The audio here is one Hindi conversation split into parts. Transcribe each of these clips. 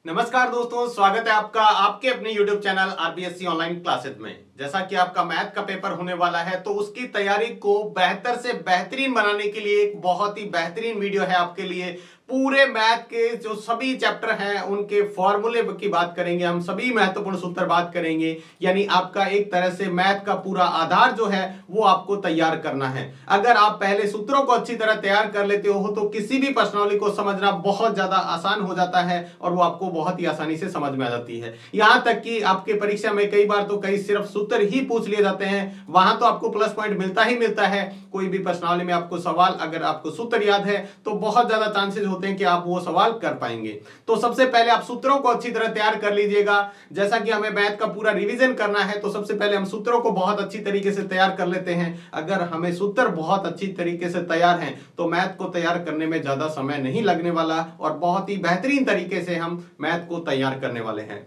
नमस्कार दोस्तों, स्वागत है आपका आपके अपने YouTube channel RBSC online classes में। जैसा कि आपका मैथ का पेपर होने वाला है तो उसकी तैयारी को बेहतर से बेहतरीन बनाने के लिए एक बहुत ही बेहतरीन वीडियो है आपके लिए। पूरे मैथ के जो सभी चैप्टर हैं उनके फॉर्मूले की बात करेंगे, हम सभी महत्वपूर्ण सूत्र बात करेंगे। यानी आपका एक तरह से मैथ का पूरा आधार जो है वो आपको तैयार करना है। अगर आप पहले सूत्रों को अच्छी तरह तैयार कर लेते हो तो किसी भी प्रश्नावली को समझना बहुत ज्यादा आसान हो जाता है और वो आपको बहुत ही आसानी से समझ में आ जाती है। यहां तक कि आपके परीक्षा में कई बार तो कई सिर्फ सूत्र ही पूछ लिए जाते हैं, वहां तो आपको प्लस पॉइंट मिलता ही मिलता है। कोई भी प्रश्नावली में आपको सवाल अगर आपको सूत्र याद है तो बहुत ज्यादा चांसेस होते हैं कि आप वो सवाल कर पाएंगे। तो सबसे पहले आप सूत्रों को अच्छी तरह तैयार कर लीजिएगा। जैसा कि हमें मैथ का पूरा रिवीजन करना है तो सबसे पहले हम सूत्रों को बहुत अच्छी तरीके से तैयार कर लेते हैं। अगर हमें सूत्र बहुत अच्छी तरीके से तैयार हैं तो मैथ को तैयार करने में ज्यादा समय नहीं लगने वाला और बहुत ही बेहतरीन तरीके से हम मैथ को तैयार करने वाले हैं।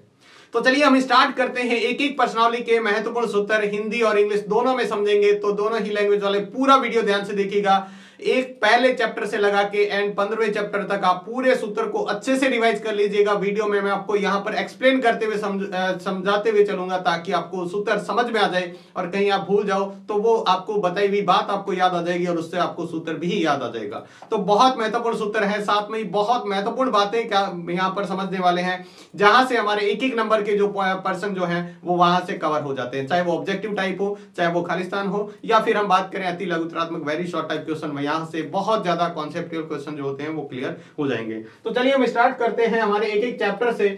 तो चलिए हम स्टार्ट करते हैं। एक एक प्रश्नावली के महत्वपूर्ण सूत्र हिंदी और इंग्लिश दोनों में समझेंगे, तो दोनों ही लैंग्वेज वाले पूरा वीडियो ध्यान से देखिएगा। एक पहले चैप्टर से लगा के एंड 15वें चैप्टर तक आप पूरे सूत्र को अच्छे से रिवाइज कर लीजिएगा। वीडियो में मैं आपको यहां पर एक्सप्लेन करते हुए समझाते हुए चलूंगा ताकि आपको सूत्र समझ में आ जाए और कहीं आप भूल जाओ तो वो आपको बताई हुई बात आपको याद आ जाएगी और उससे आपको सूत्र भी याद आ जाएगा। तो बहुत महत्वपूर्ण सूत्र है, साथ में ही बहुत महत्वपूर्ण बातें क्या यहां पर समझने वाले हैं, जहां से हमारे एक एक नंबर के जो पर्सन जो है वो वहां से कवर हो जाते हैं, चाहे वो ऑब्जेक्टिव टाइप हो, चाहे वो खालिस्तान हो, या फिर हम बात करें अति लघुतरात्मक वेरी शॉर्ट टाइप क्वेश्चन, यहां से बहुत ज्यादा कॉन्सेप्चुअल क्वेश्चन जो होते हैं वो क्लियर हो जाएंगे। तो चलिए हम स्टार्ट करते हैं हमारे एक एक चैप्टर से।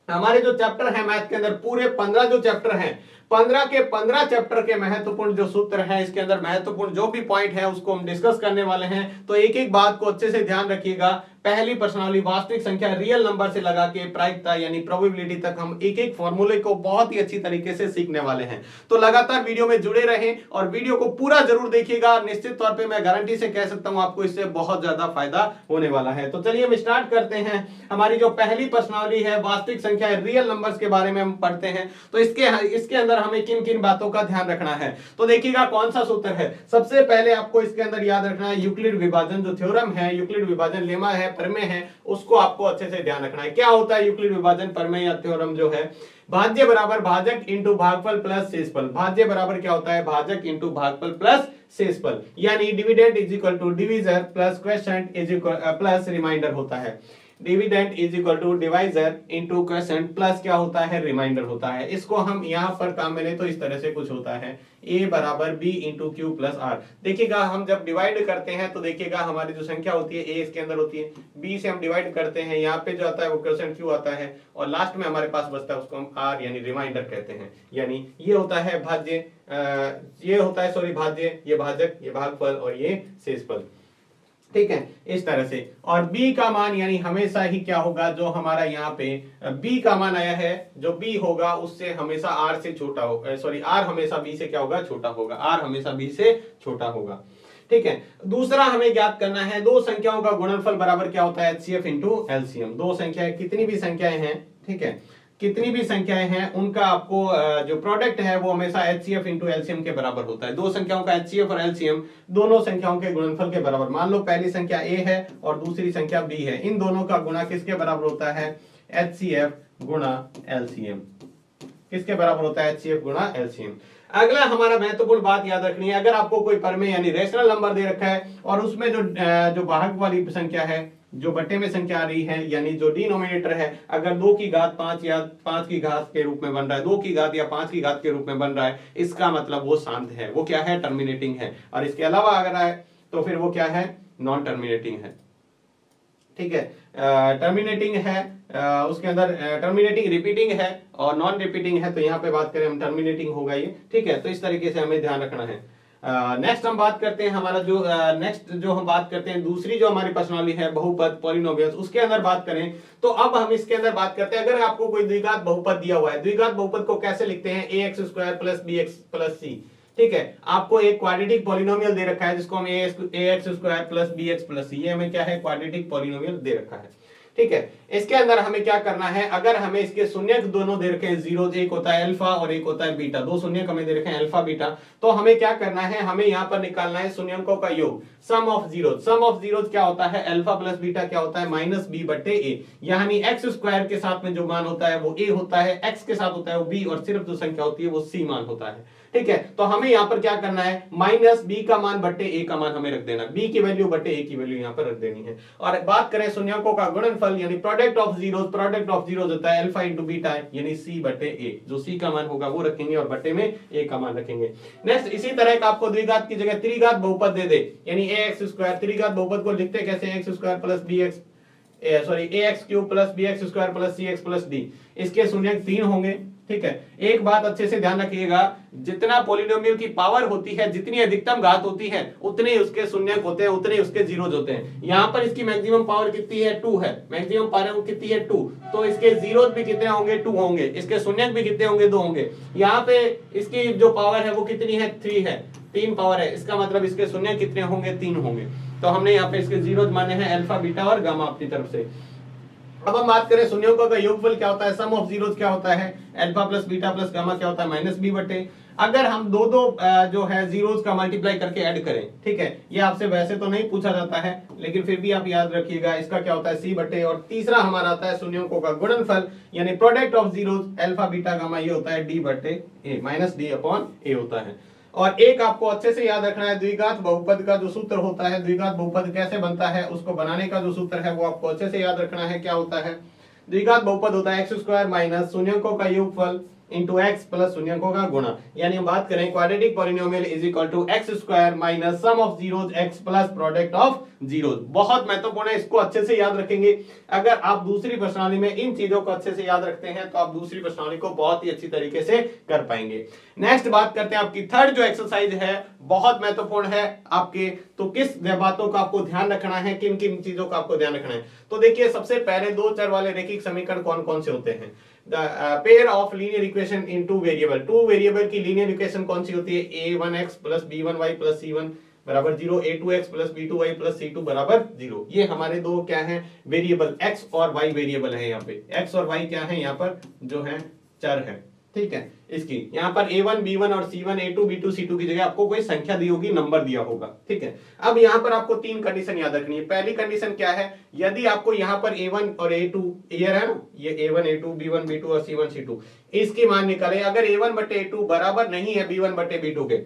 हमारे जो चैप्टर है मैथ के अंदर पूरे 15 जो चैप्टर हैं, 15 के 15 चैप्टर के महत्वपूर्ण जो सूत्र है, इसके अंदर महत्वपूर्ण जो भी पॉइंट है उसको हम डिस्कस करने वाले हैं। तो एक एक बात को अच्छे से ध्यान रखिएगा। पहली प्रश्नावली वास्तविक संख्या रियल नंबर से लगा के प्रायिकता यानी प्रोबेबिलिटी तक हम एक एक फॉर्मूले को बहुत ही अच्छी तरीके से सीखने वाले हैं। तो लगातार वीडियो में जुड़े रहें और वीडियो को पूरा जरूर देखिएगा। निश्चित तौर पे मैं गारंटी से कह सकता हूं आपको इससे बहुत ज्यादा फायदा होने वाला है। तो चलिए हम स्टार्ट करते हैं। हमारी जो पहली प्रश्नावली है वास्तविक संख्या रियल नंबर्स के बारे में हम पढ़ते हैं। तो इसके अंदर हमें किन किन बातों का ध्यान रखना है, तो देखिएगा कौन सा सूत्र है। सबसे पहले आपको इसके अंदर याद रखना है यूक्लिड विभाजन जो थ्योरम है, यूक्लिड विभाजन लेमा है, प्रमेय है, उसको आपको अच्छे से ध्यान रखना है। क्या होता है यूक्लिड विभाजन प्रमेय या थ्योरम जो है, भाज्य बराबर भाजक इंटू भागफल प्लस शेषफल। भाज्य बराबर क्या होता है, भाजक इंटू भागफल प्लस शेषफल, यानी dividend is equal to divisor plus quotient is equal plus reminder होता है। Dividend is equal to divisor into quotient plus क्या होता है, रिमाइंडर होता है। इसको हम यहां पर काम में ले तो इस तरह से कुछ होता है, a बराबर b into Q plus R. देखिएगा हम जब डिवाइड करते हैं तो देखिएगा हमारी जो संख्या होती है a इसके अंदर होती है, b से हम डिवाइड करते हैं, यहाँ पे जो आता है वो क्वोशिएंट q आता है और लास्ट में हमारे पास बचता है उसको हम r यानी रिमाइंडर कहते हैं। यानी ये होता है भाज्य, ये होता है सॉरी भाज्य, ये भाजक, ये भागफल और ये शेषफल। ठीक है, इस तरह से। और b का मान यानी हमेशा ही क्या होगा, जो हमारा यहाँ पे b का मान आया है, जो b होगा उससे हमेशा r से छोटा होगा, सॉरी r हमेशा b से क्या होगा, छोटा होगा, r हमेशा b से छोटा होगा। ठीक है, दूसरा हमें ज्ञात करना है दो संख्याओं का गुणनफल बराबर क्या होता है, HCF इंटू एलसीएम। दो संख्याएं कितनी भी संख्याएं हैं, ठीक है, कितनी भी संख्याएं हैं उनका आपको जो प्रोडक्ट है वो हमेशा HCF इंटू एलसीएम के बराबर होता है। दो संख्याओं का HCF और एलसीएम दोनों संख्याओं के गुणनफल के बराबर। मान लो पहली संख्या a है और दूसरी संख्या b है, इन दोनों का गुणा किसके बराबर होता है, HCF गुणा एलसीएम। किसके बराबर होता है, HCF गुणा एलसीएम। अगला हमारा महत्वपूर्ण बात याद रखनी है, अगर आपको कोई प्रमेय यानी रेशनल नंबर दे रखा है और उसमें जो भाग वाली संख्या है, जो बट्टे में संख्या आ रही है, यानी जो डिनोमिनेटर है, अगर 2 की घात 5 या 5 की घात के रूप में बन रहा है, 2 की घात या 5 की घात के रूप में बन रहा है, इसका मतलब वो शांत है, वो क्या है, टर्मिनेटिंग है। और इसके अलावा अगर है तो फिर वो क्या है, नॉन टर्मिनेटिंग है। ठीक है, टर्मिनेटिंग है, उसके अंदर टर्मिनेटिंग रिपीटिंग है और नॉन रिपीटिंग है, तो यहाँ पे बात करें हम टर्मिनेटिंग होगा ये। ठीक है, तो इस तरीके से हमें ध्यान रखना है। नेक्स्ट हम बात करते हैं हमारा जो नेक्स्ट जो हम बात करते हैं दूसरी जो हमारी प्रश्नावली है बहुपद पॉलिनोमियल्स, उसके अंदर बात करें तो अब हम इसके अंदर बात करते हैं, अगर आपको कोई द्विघात बहुपद दिया हुआ है, द्विघात बहुपद को कैसे लिखते हैं, ax square plus bx plus c। ठीक है, आपको एक क्वाड्रेटिक पॉलिनोमियल दे रखा है जिसको हम ax square plus bx plus c, ये हमें क्या है, क्वाड्रेटिक पॉलिनोमियल दे रखा है। ठीक है। इसके अंदर हमें क्या करना है, अगर हमें इसके शून्यक दोनों दे रखे हैं जीरो, एक होता है अल्फा और एक होता है बीटा, दो शून्यक हमें दे रखे हैं अल्फा बीटा, तो हमें क्या करना है, हमें यहाँ पर निकालना है शून्यकों का योग, sum of zero. Sum of zero क्या होता है, अल्फा प्लस बीटा क्या होता है, माइनस बी बटे ए, यानी एक्स स्क्वायर के साथ में जो मान होता है वो ए होता है, एक्स के साथ होता है वो बी, और सिर्फ जो संख्या होती है वो सी मान होता है। ठीक है, तो हमें यहाँ पर क्या करना है, माइनस बी का मान बटे ए का मान हमें रख देना, बी की वैल्यू बटे ए की वैल्यू यहाँ पर रख देनी है। और बात करें शून्यकों का गुणनफल यानी product of zeros, product of zeros होता है अल्फा इंटू बीटा यानी सी बटे ए, जो सी का मान होगा वो रखेंगे और बटे में ए का मान रखेंगे। नेक्स्ट इसी तरह का आपको द्विघात की जगह त्रिघात बहुपद दे दे, यानी ए एक्स स्क्वायर, त्रिघात बहुपद को लिखते कैसे, X square plus B X A X cube plus B X square plus C X plus D, इसके शून्यक 3 होंगे। ठीक है, एक बात अच्छे से ध्यान रखिएगा, जितना पॉलिनोमियल की पावर होती है, जितनी अधिकतम घात होती है, उतने उसके शून्यक होते हैं, उतने उसके जीरोज होते हैं। यहाँ पर इसकी मैक्सिमम पावर कितनी है, 2 है, मैक्सिमम पावर कितनी है 2, तो इसके जीरोज भी कितने होंगे, 2 होंगे, इसके शून्यक भी कितने होंगे, 2 होंगे। यहाँ पे इसकी जो पावर है वो कितनी है, 3 है, 3 पावर है, इसका मतलब इसके शून्यक कितने होंगे, 3 होंगे। तो हमने यहाँ पे इसके जीरोज माने हैं अल्फा बीटा और गामा अपनी तरफ से। अब हम बात करें शून्यों का योगफल क्या होता है, सम ऑफ जीरोस क्या होता है, alpha plus beta plus gamma क्या होता है, माइनस बी बटे। अगर हम दो जो है जीरोस का मल्टीप्लाई करके ऐड करें, ठीक है, ये आपसे वैसे तो नहीं पूछा जाता है, लेकिन फिर भी आप याद रखिएगा, इसका क्या होता है सी बटे, और तीसरा हमारा आता है शून्यों का गुणनफल यानी product of zeros alpha beta gamma, ये होता है डी बटे ए, माइनस डी अपॉन ए होता है। और एक आपको अच्छे से याद रखना है, द्विघात बहुपद का जो सूत्र होता है, द्विघात बहुपद कैसे बनता है उसको बनाने का जो सूत्र है वो आपको अच्छे से याद रखना है। क्या होता है, द्विघात बहुपद होता है एक्स स्क्वायर माइनस शून्यकों का योगफल इंटू एक्स प्लस शून्यकों का गुणा, यानी हम बात करें quadratic polynomial is equal to X square minus sum of zeros X plus product of zeros. बहुत महत्वपूर्ण है, इसको अच्छे से याद रखेंगे। अगर आप दूसरी प्रश्नावली में इन चीजों को अच्छे से याद रखते हैं तो आप दूसरी प्रश्नावली को बहुत ही अच्छी तरीके से कर पाएंगे। नेक्स्ट बात करते हैं आपकी थर्ड जो एक्सरसाइज है, बहुत महत्वपूर्ण है आपके, तो किस बातों का आपको ध्यान रखना है, किन किन चीजों का आपको ध्यान रखना है। तो देखिए, सबसे पहले दो चर वाले रैखिक समीकरण कौन कौन से होते हैं, pair of linear equation in two variable, two variable की लीनियर इक्वेशन कौन सी होती है, a1x plus b1y plus c1 बराबर 0, a2x plus b2y plus c2 बराबर 0। ये हमारे दो क्या हैं, वेरिएबल x और y वेरिएबल है, यहाँ पे x और y क्या है, यहाँ पर जो है चर है। ठीक है, इसकी यहाँ पर a1 b1 और c1 a2 b2 c2 की जगह आपको कोई संख्या दी होगी, नंबर दिया होगा। ठीक है, अब यहाँ पर आपको 3 कंडीशन याद रखनी है। पहली कंडीशन क्या है, यदि आपको यहाँ पर a1 और a2 क्लियर है ना, ये a1 a2 b1 b2 और c1 c2 इसकी मान निकाले, अगर a1 बटे a2 बराबर नहीं है b1 बटे b2 के,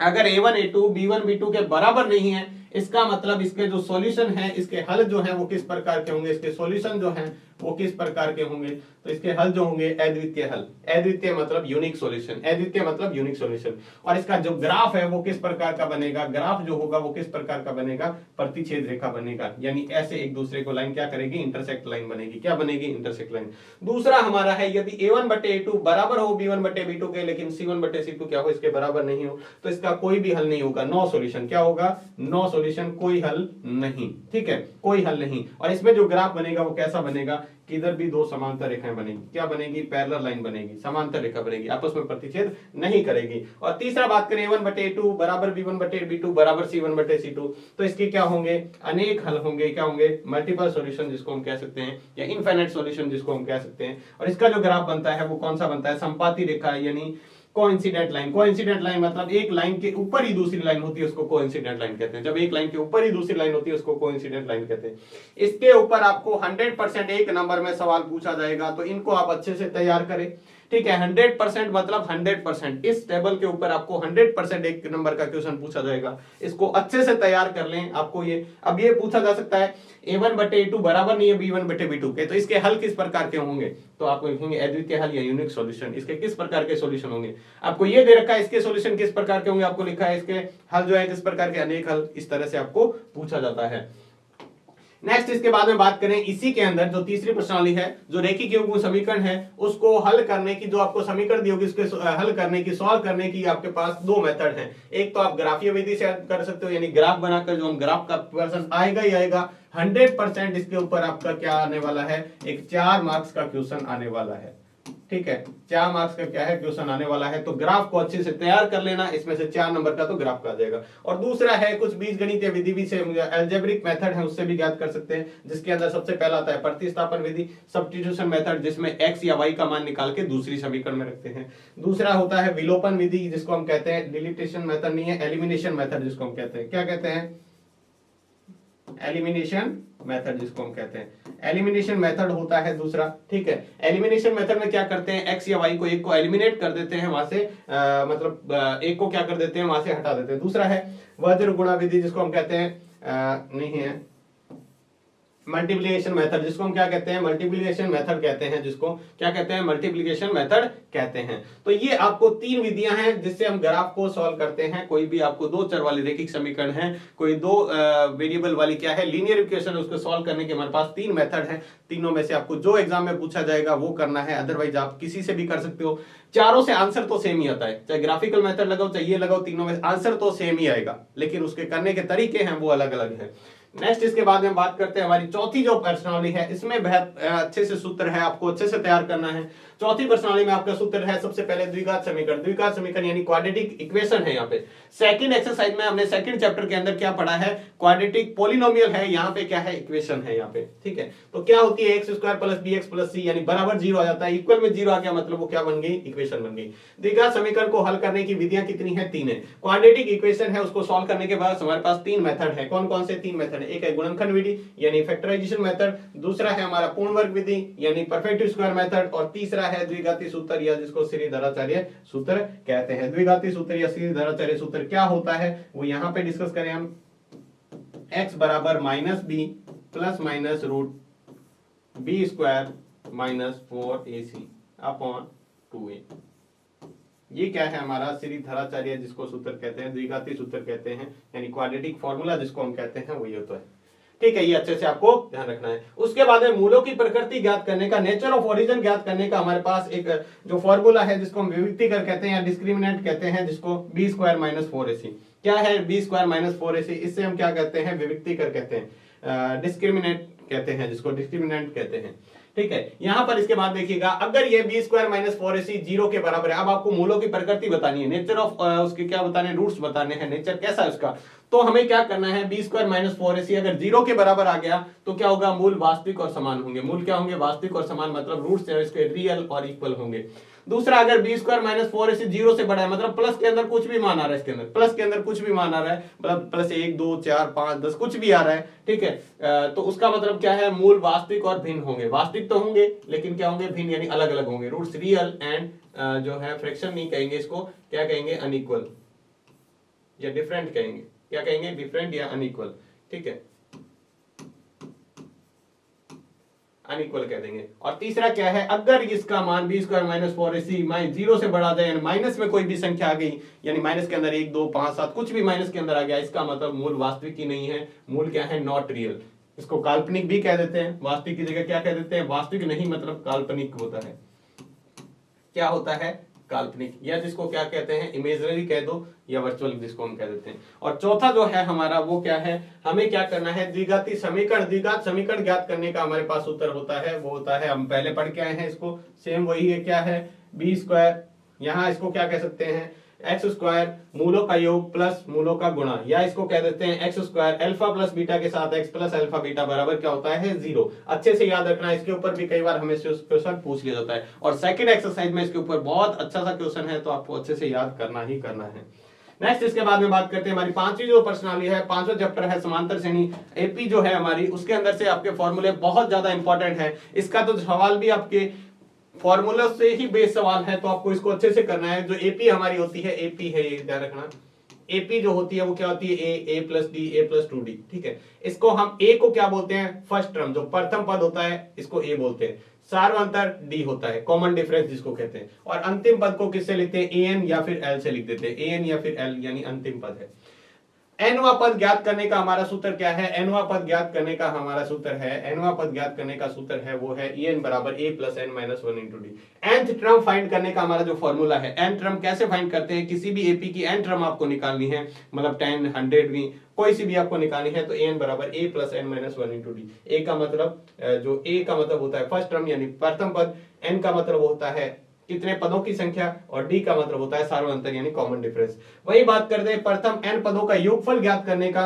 अगर a1 a2 b1 b2 के बराबर नहीं है, इसका मतलब इसके जो सॉल्यूशन है, इसके हल जो है वो किस प्रकार के होंगे, इसके सॉल्यूशन जो है वो किस प्रकार के होंगे, तो इसके हल जो होंगे अद्वितीय हल, अद्वितीय मतलब यूनिक सॉल्यूशन, अद्वितीय मतलब यूनिक सॉल्यूशन। और इसका जो ग्राफ है वो किस प्रकार का बनेगा, ग्राफ जो होगा वो किस प्रकार का बनेगा, प्रतिच्छेद रेखा बनेगा, यानी ऐसे एक दूसरे को लाइन क्या करेगी, इंटरसेक्ट लाइन बनेगी। क्या बनेगी, इंटरसेक्ट लाइन। दूसरा हमारा है, यदि a1 बटे a2 बराबर हो b1 बटे b2 के, लेकिन c1 बटे c2 क्या हो, इसके बराबर नहीं हो, तो इसका कोई भी हल नहीं होगा, नो सॉल्यूशन। क्या होगा, नो सॉल्यूशन, कोई हल नहीं। ठीक है, कोई हल नहीं। और इसमें जो ग्राफ बनेगा वो कैसा बनेगा, किधर भी दो समांतर रेखाएं बनेगी, क्या बनेगी, पैरेलल लाइन बनेगी, समांतर रेखा बनेगी, आपस में प्रतिच्छेद नहीं करेगी। और तीसरा बात करें a1 बटे a2 बराबर b1 बटे b2 बराबर c1 बटे c2, तो इसके क्या होंगे, अनेक हल होंगे, क्या होंगे, मल्टीपल सॉल्यूशन जिसको हम कह सकते हैं, या इनफाइनाइट सॉल्यूशन जिसको हम कह सकते हैं। और इसका जो ग्राफ बनता है वो कौन सा बनता है, संपाती रेखा, यानी कोइंसिडेंट लाइन। कोइंसिडेंट लाइन मतलब एक लाइन के ऊपर ही दूसरी लाइन होती है उसको कोइंसिडेंट लाइन कहते हैं। जब एक लाइन के ऊपर ही दूसरी लाइन होती है उसको कोइंसिडेंट लाइन कहते हैं। इसके ऊपर आपको 100% एक नंबर में सवाल पूछा जाएगा, तो इनको आप अच्छे से तैयार करें। ठीक है, 100% मतलब 100%, इस टेबल के ऊपर आपको 100% एक नंबर का क्वेश्चन पूछा जाएगा, इसको अच्छे से तैयार कर लें। आपको ये अब ये पूछा जा सकता है a1 बटे a2 बराबर नहीं है b1 बटे b2 के, तो इसके हल किस प्रकार के होंगे, तो आपको लिखेंगे अद्वितीय हल या यूनिक सॉल्यूशन। इसके किस प्रकार के सॉल्यूशन होंगे, आपको ये दे रखा है, इसके सॉल्यूशन किस प्रकार के होंगे, आपको लिखा है इसके हल जो है किस प्रकार के, अनेक हल, इस तरह से आपको पूछा जाता है। नेक्स्ट इसके बाद में बात करें, इसी के अंदर जो तीसरी प्रश्नावली है, जो रेखिक युग्म समीकरण है, उसको हल करने की, जो आपको समीकरण दी होगी उसके हल करने की, सॉल्व करने की आपके पास दो मेथड हैं। एक तो आप ग्राफीय विधि से कर सकते हो, यानी ग्राफ बनाकर, जो हम ग्राफ का क्वेश्चन आएगा ही आएगा 100%, इसके ऊपर आपका क्या आने वाला है, एक 4 मार्क्स का क्वेश्चन आने वाला है। ठीक है, 4 मार्क्स का क्या है क्वेश्चन आने वाला है। तो ग्राफ को अच्छे से तैयार कर लेना, इसमें से 4 नंबर का तो ग्राफ का आ जाएगा। और दूसरा है कुछ बीजगणितीय विधि भी से अलजेब्रिक मेथड है उससे भी ज्ञात कर सकते हैं, जिसके अंदर सबसे पहला आता है प्रतिस्थापन विधि, सब्स्टिट्यूशन मेथड, जिसमें x या y का मान निकाल के दूसरी समीकरण में रखते हैं। दूसरा होता है विलोपन विधि, जिसको हम कहते हैं डिलीटेशन मेथड नहीं है, एलिमिनेशन मेथड जिसको हम कहते हैं। क्या कहते हैं? एलिमिनेशन मेथड जिसको हम कहते हैं, एलिमिनेशन मेथड होता है दूसरा। ठीक है, एलिमिनेशन मेथड में क्या करते हैं, एक्स या वाई को एक को एलिमिनेट कर देते हैं वहां से, मतलब एक को क्या कर देते हैं वहां से हटा देते हैं। दूसरा है वज्र गुणा विधि जिसको हम कहते हैं नहीं है मल्टीप्लिकेशन मेथड, जिसको हम क्या कहते हैं, मल्टीप्लिकेशन मेथड कहते हैं, जिसको क्या कहते हैं, मल्टीप्लिकेशन मेथड कहते हैं। तो ये आपको 3 विधियां हैं जिससे हम ग्राफ को सॉल्व करते हैं। कोई भी आपको 2 चर वाली रेखिक समीकरण है, कोई 2 वेरिएबल वाली क्या है लीनियर इक्वेशन, उसको सॉल्व करने के हमारे पास 3 मेथड है। तीनों में से आपको जो एग्जाम में पूछा जाएगा वो करना है, अदरवाइज आप किसी से भी कर सकते हो। चारों से आंसर तो सेम ही आता है, चाहे ग्राफिकल मेथड लगाओ चाहे ये लगाओ, तीनों में आंसर तो सेम ही आएगा, लेकिन उसके करने के तरीके हैं वो अलग अलग है। नेक्स्ट इसके बाद में बात करते हैं हमारी चौथी जो प्रश्नावली है, इसमें बहुत अच्छे से सूत्र है, आपको अच्छे से तैयार करना है। चौथी प्रश्नावली में आपका सूत्र है सबसे पहले द्विघात समीकरण, द्विघात समीकरण यानी क्वाड्रेटिक इक्वेशन है। यहाँ पे सेकंड एक्सरसाइज में हमने सेकंड चैप्टर के अंदर क्या पढ़ा है, क्वाड्रेटिक पॉलिनोमियल है, यहाँ पे क्या है, इक्वेशन है यहाँ पे। ठीक है, तो क्या होती है X square plus B X plus C यानी बराबर 0 आ जाता है, इक्वल में 0 आ गया मतलब वो क्या बन गई, इक्वेशन बन गई। द्विघात समीकरण को हल करने की विधियां कितनी है, 3 है। क्वाड्रेटिक इक्वेशन है उसको सॉल्व करने के बाद हमारे पास 3 मेथड है। कौन कौन से 3 मेथड है? एक है गुणनखंड विधि यानी फैक्टराइजेशन मेथड, दूसरा है हमारा पूर्ण वर्ग विधि यानी परफेक्ट स्क्वायर मेथड, और तीसरा है द्विघाती सूत्र या जिसको श्रीधराचार्य सूत्र कहते हैं। द्विघाती सूत्र या श्रीधराचार्य सूत्र क्या होता है वो यहाँ पे डिस्कस करें हम। x बराबर minus B plus minus root B square minus 4ac upon 2a, ये क्या है हमारा श्रीधराचार्य जिसको सूत्र कहते हैं, द्विघाती सूत्र कहते हैं, यानी क्वाड्रेटिक फॉर्मूला जिसको हम कहते हैं वो ये होता है। ठीक है, ये अच्छे से आपको ध्यान रखना है। उसके बाद में मूलों की प्रकृति ज्ञात करने का, नेचर ऑफ ओरिजिन ज्ञात करने का हमारे पास एक जो फॉर्मूला है जिसको हम विविक्ति कर कहते हैं या डिस्क्रिमिनेंट कहते हैं, जिसको बी स्क्वायर माइनस 4ac। क्या है बी स्क्वायर माइनस 4ac? इससे हम क्या कहते हैं, विविक्ति कर कहते हैं, डिस्क्रिमिनेंट कहते हैं, जिसको डिस्क्रिमिनेंट कहते हैं। ठीक है, यहां पर इसके बाद देखिएगा, अगर ये बी स्क्वायर माइनस 4ac 0 के बराबर है, अब आपको मूलों की प्रकृति बतानी है, नेचर ऑफ उसके क्या बताने, रूट्स बताने हैं, नेचर कैसा है उसका। तो हमें क्या करना है, बी स्क्वायर माइनस 4ac अगर 0 के बराबर आ गया तो क्या होगा, मूल वास्तविक और समान होंगे। मूल क्या होंगे, वास्तविक और समान, मतलब रूट्स इसके रियल और इक्वल होंगे। दूसरा, अगर बी स्क्वायर माइनस 4ac 0 से बड़ा है, मतलब प्लस के अंदर कुछ भी मान आ रहा है, इसके अंदर प्लस के अंदर कुछ भी मान आ रहा है, मतलब प्लस 1 2 4 5 10 कुछ भी आ रहा है। ठीक है, तो उसका मतलब क्या है, मूल वास्तविक और भिन्न होंगे। वास्तविक तो होंगे लेकिन क्या होंगे, भिन्न यानी अलग अलग होंगे। रूट्स रियल एंड जो है फ्रैक्शन नहीं कहेंगे इसको, क्या कहेंगे, अनइक्वल या डिफरेंट कहेंगे। क्या कहेंगे, डिफरेंट या अनइक्वल। ठीक है, अनइक्वल कह देंगे। और तीसरा क्या है, अगर इसका मान बी स्क्वायर माइनस 4ac 0 से बढ़ा जाए, यानी माइनस में कोई भी संख्या आ गई, यानी माइनस के अंदर 1 2 5 7 कुछ भी माइनस के अंदर आ गया, इसका मतलब मूल वास्तविक ही नहीं है, मूल क्या है, नॉट रियल। इसको काल्पनिक भी कह देते हैं, वास्तविक की जगह क्या कह देते हैं, वास्तविक नहीं मतलब काल्पनिक होता है। क्या होता है, काल्पनिक, या जिसको क्या कहते हैं, इमेजिनरी कह दो या वर्चुअल जिसको हम कह देते हैं। और चौथा जो है हमारा वो क्या है, हमें क्या करना है, द्विघाती समीकरण, द्विघात समीकरण ज्ञात करने का हमारे पास सूत्र होता है, वो होता है, हम पहले पढ़ के आए हैं इसको, सेम वही है। क्या है, बी स्क्वायर, यहाँ इसको क्या कह सकते हैं, एक्स स्क्वायर मूलों का योग प्लस मूलों का गुणा, या इसको कह देते हैं x square alpha plus beta के साथ एक्स प्लस अल्फा बीटा बराबर क्या होता है, 0। अच्छे से याद रखना, इसके ऊपर भी कई बार हमें क्वेश्चन पूछ लिया जाता है, और सेकंड एक्सरसाइज में इसके ऊपर बहुत अच्छा सा क्वेश्चन है, तो आपको अच्छे से याद करना ही करना है। नेक्स्ट इसके बाद में बात करते हैं हमारी पांचवी जो प्रश्नावली है, पांचवा चैप्टर है समांतर श्रेणी एपी जो है हमारी, उसके अंदर से आपके फॉर्मूले बहुत ज्यादा इंपॉर्टेंट है। इसका तो सवाल भी आपके फॉर्मूला से ही बेस सवाल है, तो आपको इसको अच्छे से करना है। जो एपी हमारी होती है, एपी है, ये ध्यान रखना, एपी जो होती है वो क्या होती है, ए प्लस डी, ए प्लस 2d। ठीक है, इसको हम ए को क्या बोलते हैं, फर्स्ट टर्म, जो प्रथम पद होता है इसको ए बोलते हैं, सार्वंतर डी होता है, कॉमन डिफरेंस जिसको कहते हैं, और अंतिम पद को किससे लिखते हैं, एन या फिर एल से लिख देते हैं, एन या फिर एल यानी अंतिम पद है। nवां पद ज्ञात करने का हमारा सूत्र क्या है? nवां पद ज्ञात करने का हमारा सूत्र है, nवां पद ज्ञात करने का सूत्र है वो है en बराबर a plus n minus 1 into D. nth term find करने का हमारा जो फॉर्मूला है, n टर्म कैसे फाइंड करते हैं? किसी भी एपी की n टर्म आपको निकालनी है, मतलब 10, 100 भी कोई सी भी आपको निकालनी है, तो an बराबर a plus n minus 1 into D. a का मतलब जो a का मतलब होता है फर्स्ट टर्म यानी प्रथम पद, n का मतलब होता है कितने पदों की संख्या, और डी का मतलब होता है सार्वअंतर यानी कॉमन डिफरेंस। वही बात करते हैं प्रथम n पदों का योगफल ज्ञात करने का,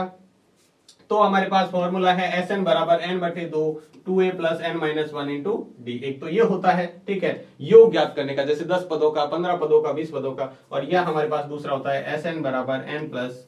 तो हमारे पास फॉर्मूला है Sn बराबर n बटे 2 2a plus n minus 1 into D. एक तो ये होता है, ठीक है, योग ज्ञात करने का, जैसे 10 पदों का, 15 पदों का, 20 पदों का। और यह हमारे पास दूसरा होता है Sn बराबर n प्लस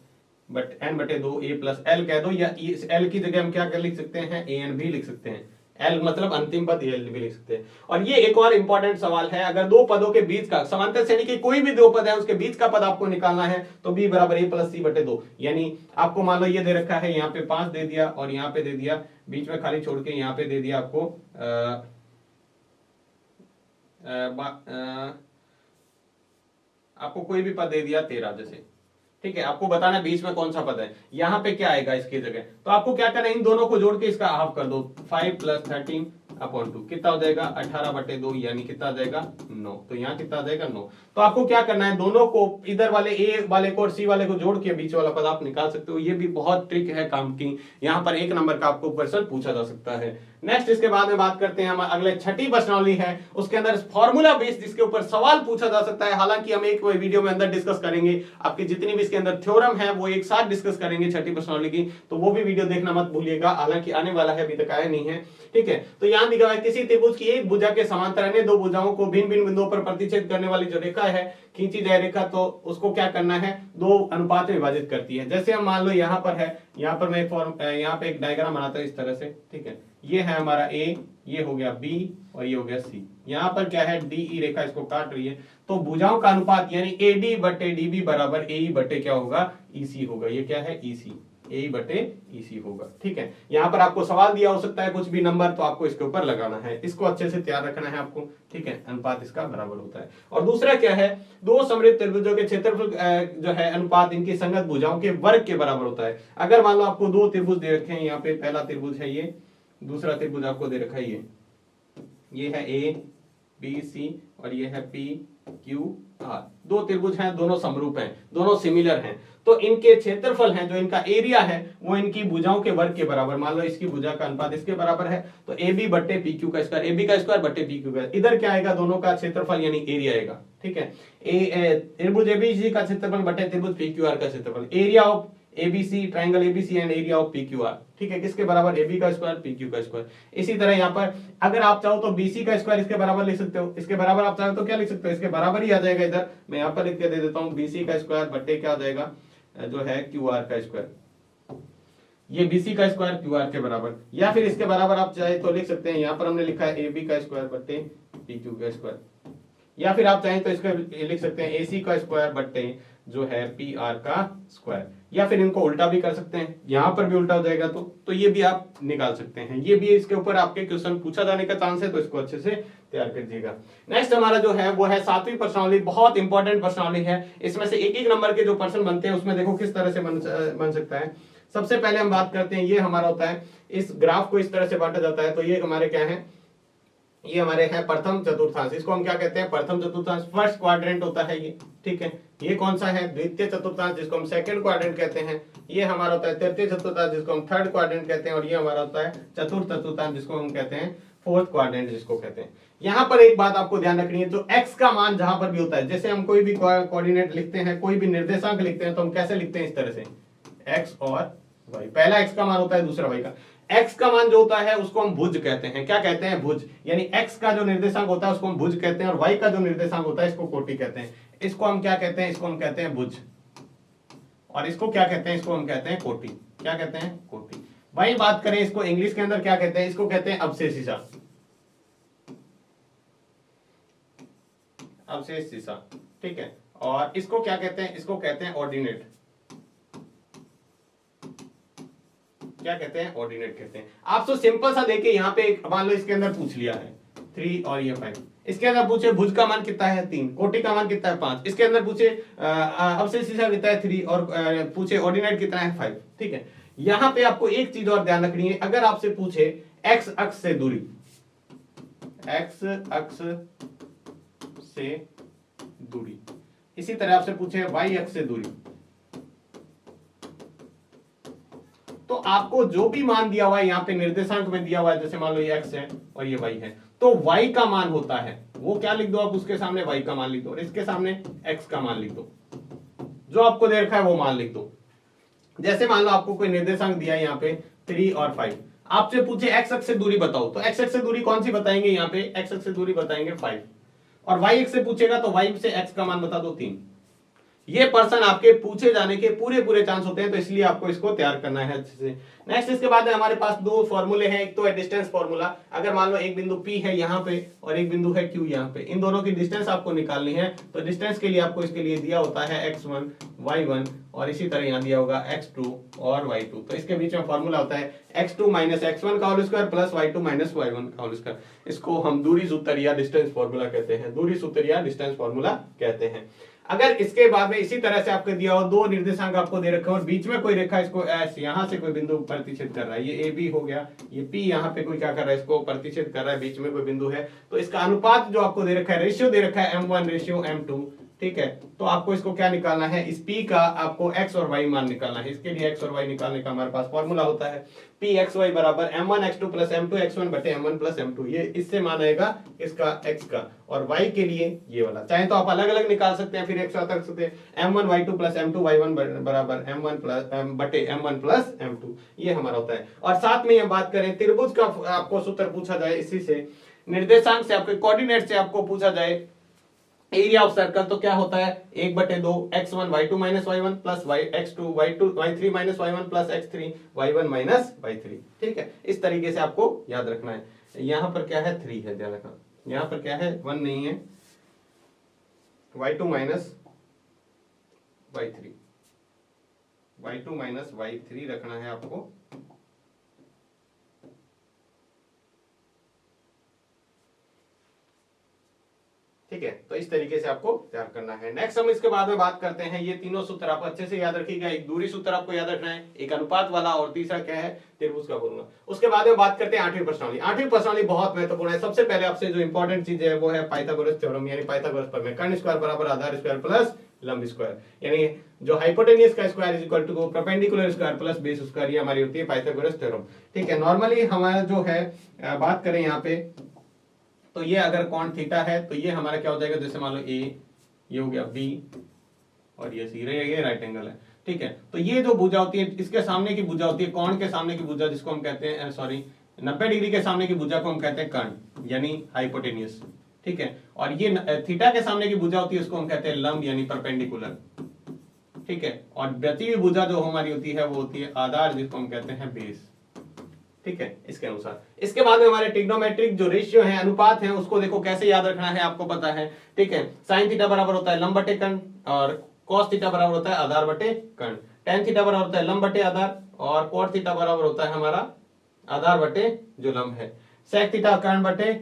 n बटे 2 a प्लस l कह दो, या इस l की जगह हम क्या कर लिख सकते हैं? an भी लिख सकते हैं, l मतलब अंतिम पद, l भी लिख सकते हैं। और ये एक और इंपॉर्टेंट सवाल है, अगर दो पदों के बीच का समांतर श्रेणी के कोई भी दो पद है उसके बीच का पद आपको निकालना है, तो b बराबर a प्लस c बटे 2। यानी आपको मान लो ये दे रखा है, यहाँ पे 5 दे दिया और यहाँ पे दे दिया, बीच में खाली छोड़ के यहाँ पे दे दिया आपको आपको कोई भी पद दे दिया 13 जैसे, ठीक है, आपको बताना बीच में कौन सा पद है, यहाँ पे क्या आएगा इसकी जगह। तो आपको क्या करना है, इन दोनों को जोड़ के इसका हाफ कर दो, 5 प्लस 13 अपॉन 2 कितना हो जाएगा? 18 बटे 2 यानी कितना आ जाएगा? 9। तो यहाँ कितना आ जाएगा? 9। तो आपको क्या करना है, दोनों को इधर वाले ए वाले को और सी वाले को जोड़ के बीच वाला पद आप निकाल सकते हो। ये भी बहुत ट्रिक है काम की, यहाँ पर 1 नंबर का आपको क्वेश्चन पूछा जा सकता है। नेक्स्ट इसके बाद में बात करते हैं, हम अगले छठी प्रश्नावली है, उसके अंदर फॉर्मूला बेस्ड जिसके ऊपर सवाल पूछा जा सकता है। हालांकि हम एक वीडियो में अंदर डिस्कस करेंगे, आपकी जितनी भी इसके अंदर थ्योरम है वो एक साथ डिस्कस करेंगे छठी प्रश्नावली की, तो वो भी वीडियो देखना मत भूलिएगा, हालांकि आने वाला है, अभी तक आया नहीं है, ठीक है। तो यहाँ दिखा हुआ है, किसी त्रिभुज की एक भुजा के समांतर अन्य दो भुजाओं को भिन्न भिन्न बिंदुओं पर प्रतिच्छेद करने वाली जो रेखा है, खींची जाए रेखा, तो उसको क्या करना है? 2 अनुपात में विभाजित करती है। जैसे हम मान लो यहाँ पर है, यहाँ पर मैं यहाँ पे एक डायग्राम बनाता हूँ इस तरह से, ठीक है, ये है हमारा A, ये हो गया B और ये हो गया C। यहाँ पर क्या है? DE रेखा इसको काट रही है, तो भुजाओं का अनुपात यानी AD बटे DB बराबर AE बटे क्या होगा? EC होगा। ये क्या है? EC, AE बटे EC होगा, ठीक है। यहाँ पर आपको सवाल दिया हो सकता है कुछ भी नंबर, तो आपको इसके ऊपर लगाना है, इसको अच्छे से तैयार रखना है आपको, ठीक है। अनुपात इसका बराबर होता है। और दूसरा क्या है? दो समृद्ध त्रिभुजों के क्षेत्रफल जो है अनुपात इनकी संगत भुजाओं के वर्ग के बराबर होता है। अगर मान लो आपको 2 त्रिभुज दे रखे हैं, यहाँ पे पहला त्रिभुज है ये, दूसरा त्रिभुज आपको दे रखा है ये है A B C और ये है P Q R। 2 त्रिभुज हैं, दोनों समरूप हैं, दोनों सिमिलर हैं, तो इनके क्षेत्रफल हैं, जो इनका एरिया है वो इनकी भुजाओं के वर्ग के बराबर, मान लो इसकी भुजा का अनुपात इसके बराबर है, तो AB बट्टे PQ का स्क्वायर, AB का स्क्वायर बट्टे PQ का, इधर क्या आएगा? दोनों का क्षेत्रफल यानी एरिया आएगा, ठीक है। त्रिभुज ABC का क्षेत्रफल बट्टे त्रिभुज PQR का क्षेत्रफल, area of ABC, triangle ABC and area of PQR, ठीक है, किसके बराबर? AB का स्क्वायर PQ का स्क्वायर। इसी तरह यहाँ पर अगर आप चाहो तो BC का स्क्वायर इसके बराबर लिख सकते हो, इसके बराबर आप चाहो तो क्या लिख सकते हो? इसके बराबर ही आ जाएगा। इधर मैं यहाँ पर लिख के दे देता हूँ, BC का स्क्वायर बट्टे क्या आ जाएगा? जो है QR का स्क्वायर, ये BC का स्क्वायर QR के बराबर, या फिर इसके बराबर आप चाहे तो लिख सकते हैं, यहाँ पर हमने लिखा है AB का स्क्वायर बट्टे PQ का स्क्वायर, या फिर आप चाहें तो इसका लिख सकते हैं AC का स्क्वायर बट्टे जो है PR का स्क्वायर, या फिर इनको उल्टा भी कर सकते हैं, यहां पर भी उल्टा हो जाएगा तो ये भी आप निकाल सकते हैं। ये भी इसके ऊपर आपके क्वेश्चन पूछा जाने का चांस है, तो इसको अच्छे से तैयार कीजिएगा। नेक्स्ट हमारा जो है वो है 7वीं प्रश्नावली, बहुत इंपॉर्टेंट प्रश्नावली है। इसमें से एक नंबर के जो प्रश्न बनते हैं उसमें देखो किस तरह से बन सकता है। सबसे पहले हम बात करते हैं, ये हमारा होता है, इस ग्राफ को इस तरह से बांटा जाता है, तो ये हमारे क्या है? ये हमारे है प्रथम चतुर्थांश, इसको हम क्या कहते हैं? प्रथम चतुर्थांश, फर्स्ट क्वाड्रेंट होता है ये, ठीक है। ये कौन सा है? द्वितीय चतुर्थांश, जिसको हम सेकंड क्वाड्रेंट कहते हैं। ये हमारा होता है तृतीय चतुर्थांश, जिसको हम थर्ड क्वाड्रेंट कहते हैं। और ये हमारा होता है चतुर्थ चतुर्थांश, जिसको हम कहते हैं फोर्थ क्वाड्रेंट जिसको कहते हैं। यहाँ पर एक बात आपको ध्यान रखनी है, जो x का मान जहां पर भी होता है, जैसे हम कोई भी कोऑर्डिनेट लिखते हैं, कोई भी निर्देशांक लिखते हैं, तो हम कैसे लिखते हैं? इस तरह से, x और y, पहला x का मान होता है, दूसरा y का। x का मान जो होता है उसको हम भुज कहते हैं। क्या कहते हैं? भुज, यानी x का जो निर्देशांक होता है उसको हम भुज कहते हैं, और y का जो निर्देशांक होता है इसको कोटि कहते हैं। इसको हम क्या कहते हैं? इसको हम कहते हैं भुज, और इसको क्या कहते हैं? इसको हम कहते हैं कोटि। क्या कहते हैं? कोटि। वही बात करें इसको इंग्लिश के अंदर क्या कहते हैं? इसको कहते हैं अवशेषिका, अवशेष दिशा, ठीक है। और इसको क्या कहते हैं? इसको कहते हैं ऑर्डिनेट। क्या कहते हैं? ऑर्डिनेट कहते हैं। आप तो सिंपल सा देखिए, यहाँ पे मान लो इसके अंदर पूछ लिया है, 3 और ये 5। इसके अंदर पूछे भुज का मान कितना है 3, कोटि का मान कितना है 5, इसके अंदर पूछे अवशेष दिशा कितना है 3 और पूछे ऑर्डिनेट कितना है 5। ठीक है, यहां पे आपको एक चीज और ध्यान रखनी है, अगर आपसे पूछे एक्स अक्ष से दूरी, एक्स अक्ष से दूरी, इसी तरह आपसे पूछे वाई अक्ष से दूरी, तो आपको जो भी मान दिया हुआ है यहाँ पे निर्देशांक में दिया हुआ है, जैसे मान लो ये x है और ये y है, तो y का मान होता है वो क्या लिख दो आप, उसके सामने y का मान लिख दो और इसके सामने x का मान लिख दो, जो आपको दे रखा है वो मान लिख दो। जैसे मान लो आपको कोई निर्देशांक दिया है यहाँ पे 3 और 5, आपसे पूछे x अक्ष से दूरी बताओ, तो x अक्ष से दूरी कौन सी बताएंगे, यहाँ पे x अक्ष से दूरी बताएंगे 5, और y अक्ष से पूछेगा तो y से x का मान बता दो 3। ये पर्सन आपके पूछे जाने के पूरे चांस होते हैं, तो इसलिए आपको इसको तैयार करना है अच्छे से। नेक्स्ट इसके बाद हमारे पास दो फॉर्मूले हैं, एक तो है डिस्टेंस फॉर्मूला, अगर मान लो एक बिंदु P है यहाँ पे और एक बिंदु है Q यहाँ पे, इन दोनों की डिस्टेंस आपको निकालनी है, तो डिस्टेंस के लिए आपको इसके लिए दिया होता है x1 y1 और इसी तरह यहाँ दिया होगा x2 और y2, तो इसके बीच में फॉर्मूला होता है x2 माइनस x1 का whole square plus y2 minus y1 का होल स्क्वायर। इसको हम दूरी सूत्र या डिस्टेंस फॉर्मूला कहते हैं, दूरी सूत्र या डिस्टेंस फॉर्मूला कहते हैं। अगर इसके बाद में इसी तरह से आपको दिया हो दो निर्देशांक आपको दे रखे हो और बीच में कोई रेखा इसको ऐसे यहां से कोई बिंदु प्रतिच्छेद कर रहा है, ये ए बी हो गया, ये P यहाँ पे कोई क्या कर रहा है, इसको प्रतिच्छेद कर रहा है, बीच में कोई बिंदु है, तो इसका अनुपात जो आपको दे रखा है, रेशियो दे रखा है m1 रेशियो m2। ठीक है, तो आपको इसको क्या निकालना है, इस P का आपको x और y मान निकालना है। इसके लिए x और y निकालने का हमारे पास फॉर्मूला होता है Pxy बराबर m1 x2 plus m2 x1 बटे m1 प्लस m2, ये इससे मान आएगा इसका x का, और y के लिए ये वाला, चाहे तो आप अलग अलग निकाल सकते हैं, फिर एक साथ रख सकते हैं m1 y2 plus m2 y1 बराबर m1 प्लस बटे m1 प्लस m2, ये हमारा होता है। और साथ में ये बात करें त्रिभुज का आपको सूत्र पूछा जाए, इसी से निर्देशांक से आपके कोऑर्डिनेट से आपको पूछा जाए एरिया ऑफ सर्कल, तो क्या होता है 1/2 x1 y2 minus y1 plus x2 y3 minus y1 plus x3 y1 minus y3। ठीक है, इस तरीके से आपको याद रखना है। यहां पर क्या है 3 है, ध्यान रखना, यहां पर क्या है 1 नहीं है, y2 माइनस y3 रखना है आपको। ठीक है, तो इस तरीके से आपको तैयार करना है। नेक्स्ट हम इसके बाद में बात करते हैं, ये तीनों सूत्र आप अच्छे से याद रखिएगा, एक दूरी सूत्र आपको याद रखना है, एक अनुपात वाला, और तीसरा क्या है त्रिभुज का फॉर्मूला। उसके बाद में बात करते हैं आठवीं प्रश्नावली। आठवीं प्रश्नावली बहुत महत्वपूर्ण है। सबसे पहले आपसे जो इंपॉर्टेंट चीज है वो है पाइथागोरस थ्योरम, यानी पाइथागोरस प्रमेय, कर्ण स्क्वायर बराबर आधार स्क्वायर प्लस लंब स्क्वायर, यानी जो हाइपोटेनियस का square is equal to perpendicular square plus base square, ये हमारी होती है पाइथागोरस थ्योरम। ठीक है, नॉर्मली हमारा जो है बात करें यहाँ पे, तो ये अगर कोण थीटा है तो ये हमारा क्या हो जाएगा, जैसे मान लो ए, ये हो गया बी और ये सी, ये राइट एंगल है। ठीक है, तो ये जो भुजा होती है, इसके सामने की भुजा होती है, कोण के सामने की भुजा जिसको हम कहते हैं 90 डिग्री के सामने की भुजा को हम कहते हैं कर्ण यानी हाइपोटेनियस। ठीक है, और ये थीटा के सामने की भुजा होती है उसको हम कहते हैं लंब यानी परपेंडिकुलर। ठीक है, और बची हुई भुजा जो हमारी होती है वो होती है आधार, जिसको हम कहते हैं बेस। ठीक है, इसके अनुसार इसके बाद में हमारे ट्रिग्नोमेट्रिक जो रेशियो है, अनुपात है, उसको देखो कैसे याद रखना है, आपको पता है। ठीक है, साइन थीटा बराबर होता है लंब बटे कर्ण, और कॉस थीटा बराबर होता है आधार बटे कर्ण, टेन थीटा बराबर होता है लंब बटे आधार, और कोट थीटा बराबर होता है हमारा आधार बटे जो लंब है, सेक थीटा कर्ण बटे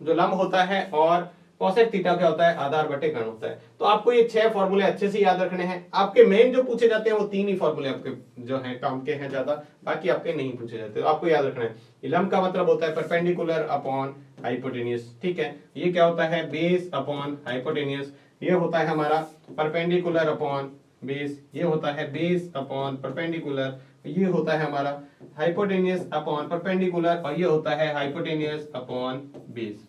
जो लंब होता है, और कोसेक थीटा क्या होता है आधार बटे कर्ण होता है। तो आपको ये 6 फॉर्मूले अच्छे से याद रखने हैं। आपके मेन जो पूछे जाते हैं वो 3 ही फॉर्मूले आपके जो हैं काम के हैं ज्यादा, बाकी आपके नहीं पूछे जाते, तो आपको याद रखना है। लंब का मतलब होता है परपेंडिकुलर अपॉन हाइपोटेनियस। ठीक है, ये क्या होता है बेस अपॉन हाइपोटेनियस, ये होता है हमारा परपेंडिकुलर अपॉन बेस, ये होता है बेस अपॉन परपेंडिकुलर, ये होता है हमारा हाइपोटेनियस अपॉन परपेंडिकुलर, और ये होता है hypotenuse upon base,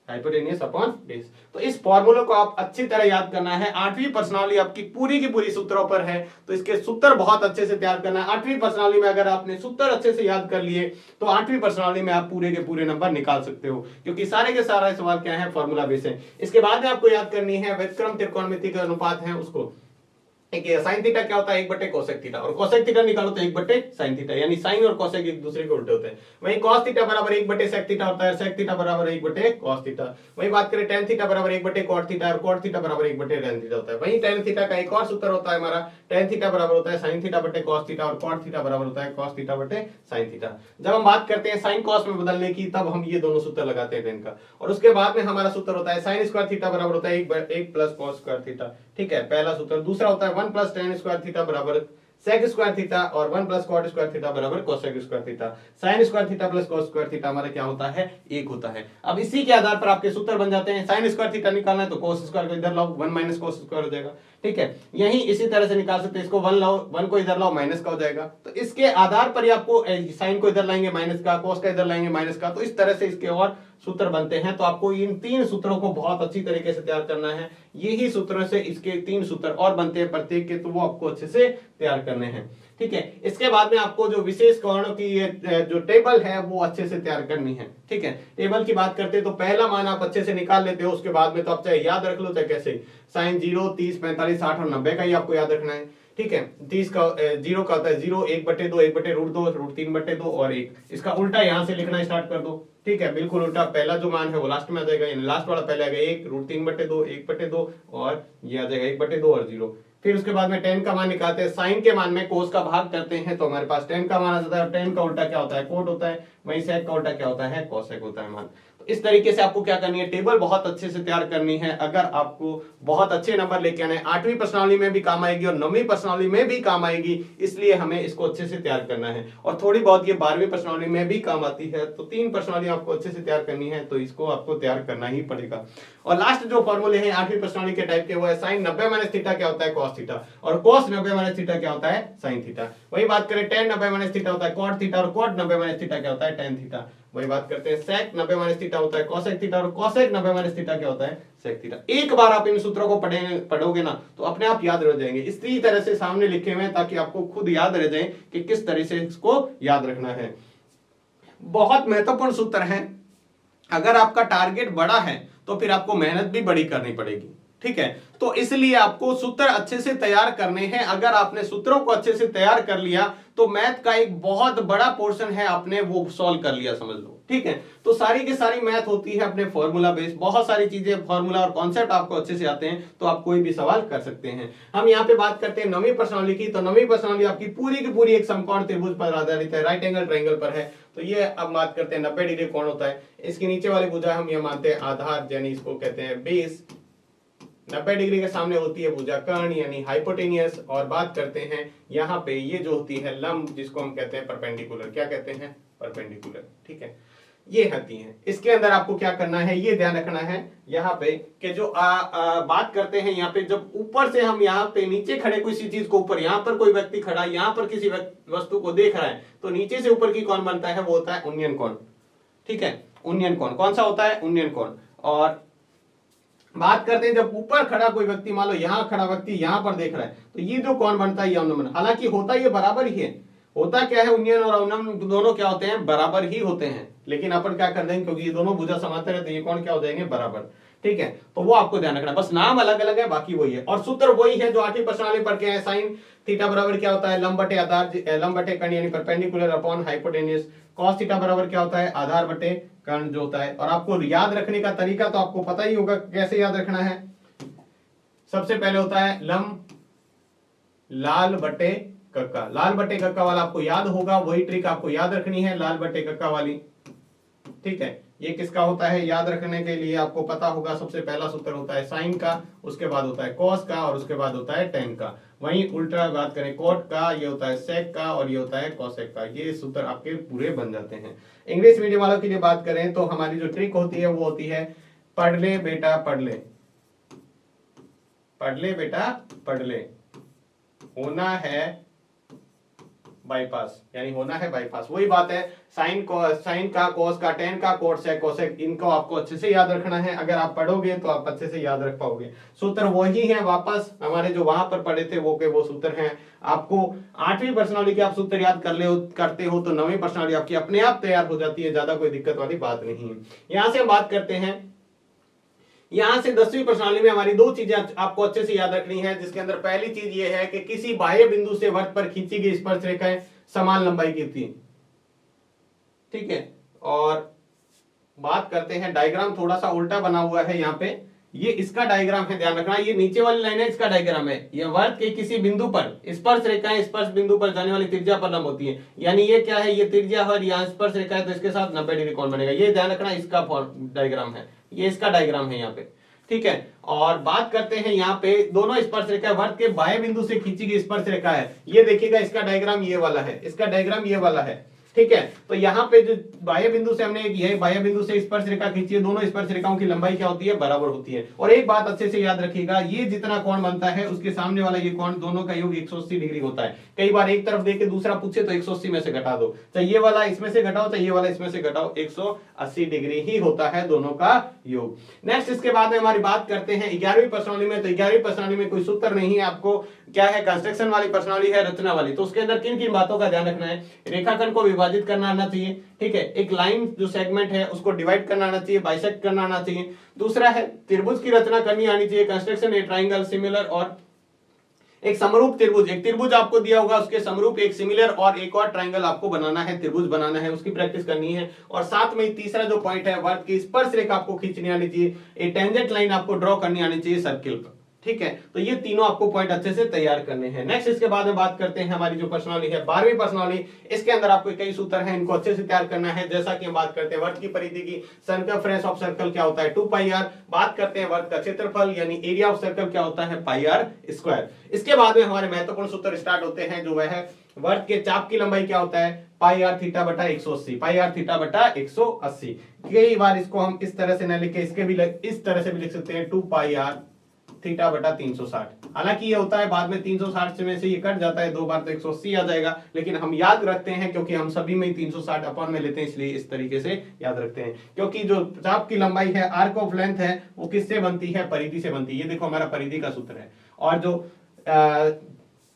hypotenuse upon base. तो इस फॉर्मूले को आप अच्छी तरह याद करना है। 8वीं प्रश्नावली आपकी पूरी की पूरी सूत्रों पर है, तो इसके सूत्र बहुत अच्छे से तैयार करना है। 8वीं प्रश्नावली में अगर आपने सूत्र अच्छे से याद कर लिए तो 8वीं प्रश्नावली में आप पूरे के पूरे नंबर निकाल सकते हो, क्योंकि सारे के सारा सवाल क्या है फॉर्मूला बेस है। इसके बाद में आपको याद करनी है व्युत्क्रम त्रिकोणमिति के अनुपात है उसको, ठीक है। साइन थीटा क्या होता है, 1 बटे कोसेक थीटा, और कोसेक थीटा निकालो तो 1 बटे साइन थीटा, यानी साइन और कोसेक एक दूसरे के उल्टे होते हैं। वहीं कॉस थीटा बराबर 1 बटे सेक थीटा होता है, सेक थीटा बराबर 1 बटे कॉस थीटा। वही बात करें टेन थीटा बराबर 1 बटे कॉट थीटा, और कॉट थीटा बराबर 1 बटे टेन थीटा होता है। वहीं टेन थीटा का एक और सूत्र होता है हमारा, टेन थीटा बराबर होता है साइन थीटा बटे कॉस थीटा, और कॉट थीटा बराबर होता है कॉस थीटा बटे साइन थीटा। जब हम बात करते हैं साइन कॉस में बदलने की, तब हम ये दोनों सूत्र लगाते हैं टेन का, और उसके बाद में हमारा सूत्र होता है साइन स्क्वायर थीटा बराबर होता है 1 प्लस कॉस स्क्वायर थीटा। ठीक है, पहला सूत्र। दूसरा होता है 1 प्लस टेन स्क्वायर थीटा बराबर सेक स्क्वायर थीटा, और 1 प्लस कॉट स्क्वायर थीटा बराबर cosec square theta. Sine square theta plus cos square theta हमारा क्या होता है, 1 होता है। अब इसी के आधार पर आपके सूत्र बन जाते हैं। साइन स्क्वायर थीटा निकालना है तो कोस स्क्वायर को इधर लाओ, 1 माइनस कोस स्क्वायर हो जाएगा। ठीक है, यही इसी तरह से निकाल सकते हैं, इसको 1 लाओ, 1 को इधर लाओ, माइनस का हो जाएगा। तो इसके आधार पर ही आपको साइन को इधर लाएंगे माइनस का, कोस का इधर लाएंगे माइनस का, तो इस तरह से इसके और सूत्र बनते हैं। तो आपको इन 3 सूत्रों को बहुत अच्छी तरीके से तैयार करना है। यही सूत्रों से इसके 3 सूत्र और बनते हैं प्रत्येक के, तो वो आपको अच्छे से तैयार करने हैं। ठीक है, इसके बाद में आपको जो विशेष करणों की ये जो टेबल है वो अच्छे से तैयार करनी है। ठीक है, टेबल की बात करते हैं तो पहला मान आप अच्छे से निकाल लेते हो, उसके बाद में तो आप चाहे याद रख लो चाहे कैसे, साइन 0, 30, 45, 60 और 90 का ही आपको याद रखना है। ठीक है, 30 का 0 का होता है 0, 1 बटे 2, 1 बटे रूट 2, रूट 3 बटे 2 और 1। इसका उल्टा यहां से लिखना स्टार्ट कर दो। ठीक है, बिल्कुल उल्टा, पहला जो मान है वो लास्ट में आ जाएगा, यानी लास्ट वाला पहले आएगा 1, रूट 3 बटे 2, 1 बटे 2 और ये आ जाएगा 1 बटे 2 और 0। फिर उसके बाद में टेन का मान निकालते हैं, साइन के मान में कोस का भाग करते हैं तो हमारे पास टेन का मान आ जाता है। टेन का उल्टा क्या होता है, कोट होता है। वहीं सेक का उल्टा क्या होता है, कोसेक होता है मान। तो इस तरीके से आपको क्या करनी है, टेबल बहुत अच्छे से तैयार करनी है। अगर आपको बहुत अच्छे नंबर लेके आने, 8वीं प्रश्नावली में भी काम आएगी और 9वीं प्रश्नावली में भी काम आएगी, इसलिए हमें इसको अच्छे से तैयार करना है। और थोड़ी बहुत ये 12वीं प्रश्नावली में भी काम आती है, तो 3 प्रश्नावली आपको अच्छे से तैयार करनी है, तो इसको आपको तैयार करना ही पड़ेगा। और लास्ट जो फॉर्मूले हैं 8वीं प्रश्नावली के टाइप के, वो है साइन 90 माइनस थीटा क्या होता है, कॉस थीटा, और कॉस 90 माइनस थीटा क्या होता है, साइन थीटा। वही बात करें टेन 90 माइनस थीटा होता है कॉट थीटा, और कॉट 90 माइनस थीटा क्या होता है, टेन थीटा। वही बात करते हैं सेक 90 माइनस थीटा होता है कोसेक थीटा, और कोसेक 90 माइनस थीटा क्या होता है, सेक थीटा। एक बार आप इन सूत्रों को पढ़ोगे ना तो अपने आप याद रह जाएंगे। इसी तरह से सामने लिखे हुए हैं ताकि आपको खुद याद रह जाए कि किस तरह से इसको याद रखना है। बहुत महत्वपूर्ण सूत्र है। अगर आपका टारगेट बड़ा है तो फिर आपको मेहनत भी बड़ी करनी पड़ेगी। ठीक है, तो इसलिए आपको सूत्र अच्छे से तैयार करने हैं। अगर आपने सूत्रों को अच्छे से तैयार कर लिया तो मैथ का एक बहुत बड़ा पोर्शन है आपने वो सॉल्व कर लिया, समझ लो। ठीक है, तो सारी की सारी मैथ होती है अपने फॉर्मूला बेस, बहुत सारी चीजें फॉर्मूला और कॉन्सेप्ट आपको अच्छे से आते हैं तो आप कोई भी सवाल कर सकते हैं। हम यहाँ पे बात करते हैं 9वीं प्रश्नावली की, तो 9वीं प्रश्नावली आपकी पूरी की पूरी एक समकोण त्रिभुज पर आधारित है, राइट एंगल ट्रायंगल पर है। तो ये अब बात करते हैं 90 डिग्री कोण होता है। इसके नीचे वाली भुजा हम ये मानते हैं आधार, यानी इसको कहते हैं बेस। 90 डिग्री के सामने होती है भुजा कर्ण यानी हाइपोटेनियस, और बात करते हैं यहाँ पे ये जो होती है लंब, जिसको हम कहते हैं परपेंडिकुलर। क्या कहते हैं, परपेंडिकुलर। ठीक है, ये होती है। इसके अंदर आपको क्या करना है, ये ध्यान रखना है यहाँ पे कि जो बात करते हैं यहाँ पे, जब ऊपर से हम यहाँ पे नीचे खड़े किसी चीज को ऊपर, यहाँ पर कोई व्यक्ति खड़ा, यहाँ पर किसी वस्तु को देख रहा है, तो नीचे से ऊपर की कौन बनता है, वो होता है उन्नयन कोण। ठीक है, उन्नयन कोण कौन सा होता है, उन्नयन कोण। और बात करते हैं जब ऊपर खड़ा कोई व्यक्ति, मान लो यहाँ खड़ा व्यक्ति यहाँ पर देख रहा है, तो ये जो कोण बनता है ये अवनमन। हालांकि होता ये बराबर ही है, होता क्या है, उन्नयन और अवनमन दोनों क्या होते हैं, बराबर ही होते हैं। लेकिन अपन क्या कर देंगे, क्योंकि ये दोनों भुजा समांतर है तो ये कोण क्या हो जाएंगे, बराबर। ठीक है, तो वो आपको ध्यान रखना, बस नाम अलग अलग है, बाकी वही है। और सूत्र वही है जो 8वीं प्रश्नावली पर के हैं। साइन थीटा बराबर क्या होता है, लंब बटे आधार, लंब बटे कर्ण यानी perpendicular upon hypotenuse. Cos theta बराबर क्या होता है, आधार बटे कर्ण जो होता है। और आपको याद रखने का तरीका तो आपको पता ही होगा कैसे याद रखना है। सबसे पहले होता है लंब लाल बटे कक्का, लाल बटे कक्का वाला आपको याद होगा, वही ट्रिक आपको याद रखनी है, लाल बटे कक्का वाली। ठीक है, ये किसका होता है, याद रखने के लिए आपको पता होगा, सबसे पहला सूत्र होता है साइन का, उसके बाद होता है कॉस का, और उसके बाद होता है टेन का। वहीं उल्टा बात करें कोट का, ये होता है सेक का, और ये होता है कॉसेक का। ये सूत्र आपके पूरे बन जाते हैं। इंग्लिश मीडियम वालों की बात करें तो हमारी जो ट्रिक होती है वो होती है पढ़ ले बेटा पढ़ ले, पढ़ ले बेटा पढ़ ले, होना है बाईपास, यानी होना है बाईपास। वही बात है, साइन का, कोस का, टेन का, कोट से कोसेक, इनको आपको अच्छे से याद रखना है। अगर आप पढ़ोगे तो आप अच्छे से याद रख पाओगे। सूत्र वही है, वापस हमारे जो वहां पर पढ़े थे वो के वो सूत्र हैं। आपको 8वीं प्रश्नावली के आप सूत्र याद करते हो तो 9वीं प्रश्नावली आपकी अपने आप तैयार हो जाती है, ज्यादा कोई दिक्कत वाली बात नहीं है। यहां से हम बात करते हैं यहां से 10वीं प्रश्नावली में हमारी दो चीजें आपको अच्छे से याद रखनी है, जिसके अंदर पहली चीज ये है कि किसी बाह्य बिंदु से वृत्त पर खींची गई स्पर्श रेखाएं समान लंबाई की थी। ठीक है, और बात करते हैं, डायग्राम थोड़ा सा उल्टा बना हुआ है यहाँ पे, ये इसका डायग्राम है, ध्यान रखना, ये नीचे वाली लाइन है, इसका डायग्राम है। ये वृत्त के किसी बिंदु पर स्पर्श रेखाएं स्पर्श बिंदु पर जाने वाली त्रिज्या पर लंब होती है। यानी ये क्या है, ये त्रिज्या और यहाँ स्पर्श रेखा है, तो इसके साथ 90 डिग्री कोण बनेगा। ये ध्यान रखना, इसका डायग्राम है, ये इसका डायग्राम है यहाँ पे। ठीक है, और बात करते हैं यहाँ पे दोनों स्पर्श रेखा वृत्त के बाह्य बिंदु से खींची गई स्पर्श रेखा है। ये देखिएगा, इसका डायग्राम ये वाला है, इसका डायग्राम ये वाला है। ठीक है, तो यहाँ पे जो बाह्य बिंदु से हमने ये बाह्य बिंदु से स्पर्श रेखा खींची है, दोनों स्पर्श रेखाओं की लंबाई क्या होती है, बराबर होती है। और एक बात अच्छे से याद रखिएगा, ये जितना कोण बनता है उसके सामने वाला ये कोण, दोनों का योग 180 डिग्री होता है। कई बार एक तरफ देके दूसरा पूछे तो 180 में से घटा दो, चाहे ये वाला इसमें से घटाओ, चाहे ये वाला इसमें से घटाओ, 180 डिग्री ही होता है दोनों का योग। नेक्स्ट, इसके बाद में हमारी बात करते हैं 11वीं प्रश्नावली में। तो 11वीं प्रश्नावली में कोई सूत्र नहीं है, आपको क्या है, कंस्ट्रक्शन वाली प्रश्नावली है, रचना वाली। तो उसके अंदर किन किन बातों का ध्यान रखना है, रेखाखंड को विभाजित करना आना चाहिए। ठीक है, एक लाइन जो सेगमेंट है उसको डिवाइड करना आना चाहिए, बाइसेक्ट करना आना चाहिए। दूसरा है त्रिभुज की रचना करनी आनी चाहिए, कंस्ट्रक्शन ए ट्राइंगल सिमिलर, और एक समरूप त्रिभुज, एक त्रिभुज आपको दिया होगा उसके समरूप एक सिमिलर और एक और ट्राइंगल आपको बनाना है, त्रिभुज बनाना है, उसकी प्रैक्टिस करनी है। और साथ में तीसरा जो पॉइंट है, वृत्त की स्पर्श रेखा आपको खींचनी आनी चाहिए, एक टेंजेंट लाइन आपको ड्रॉ करनी आनी चाहिए सर्किल का। ठीक है, तो ये तीनों आपको पॉइंट अच्छे से तैयार करने हैं। नेक्स्ट, इसके बाद में बात करते हैं हमारी जो प्रश्नावली है 12वीं प्रश्नावली। इसके अंदर आपको कई सूत्र हैं, इनको अच्छे से तैयार करना है। जैसा कि हम बात करते हैं वृत्त की परिधि की, सर्कमफ्रेंस ऑफ सर्कल क्या होता है, 2πr। बात करते हैं वृत्त का क्षेत्रफल यानी एरिया ऑफ सर्कल क्या होता है, πr²। इसके बाद में हमारे महत्वपूर्ण सूत्र स्टार्ट होते हैं, जो वह है वृत्त के चाप की लंबाई क्या होता है, πr θ/180, πr θ/180। कई बार इसको हम इस तरह से न लिखे, इसके भी इस तरह से भी लिख सकते हैं, 2πr θ/360। हालांकि ये होता है बाद में 360 में से ये कट जाता है, दो बार तो 180 आ जाएगा, लेकिन हम याद रखते हैं क्योंकि हम सभी में 360 अपॉन में लेते हैं, इसलिए इस तरीके से याद रखते हैं। क्योंकि जो चाप की लंबाई है, आर्क ऑफ लेंथ है, वो किससे बनती है, परिधि से बनती है। ये देखो हमारा परिधि का सूत्र है। और जो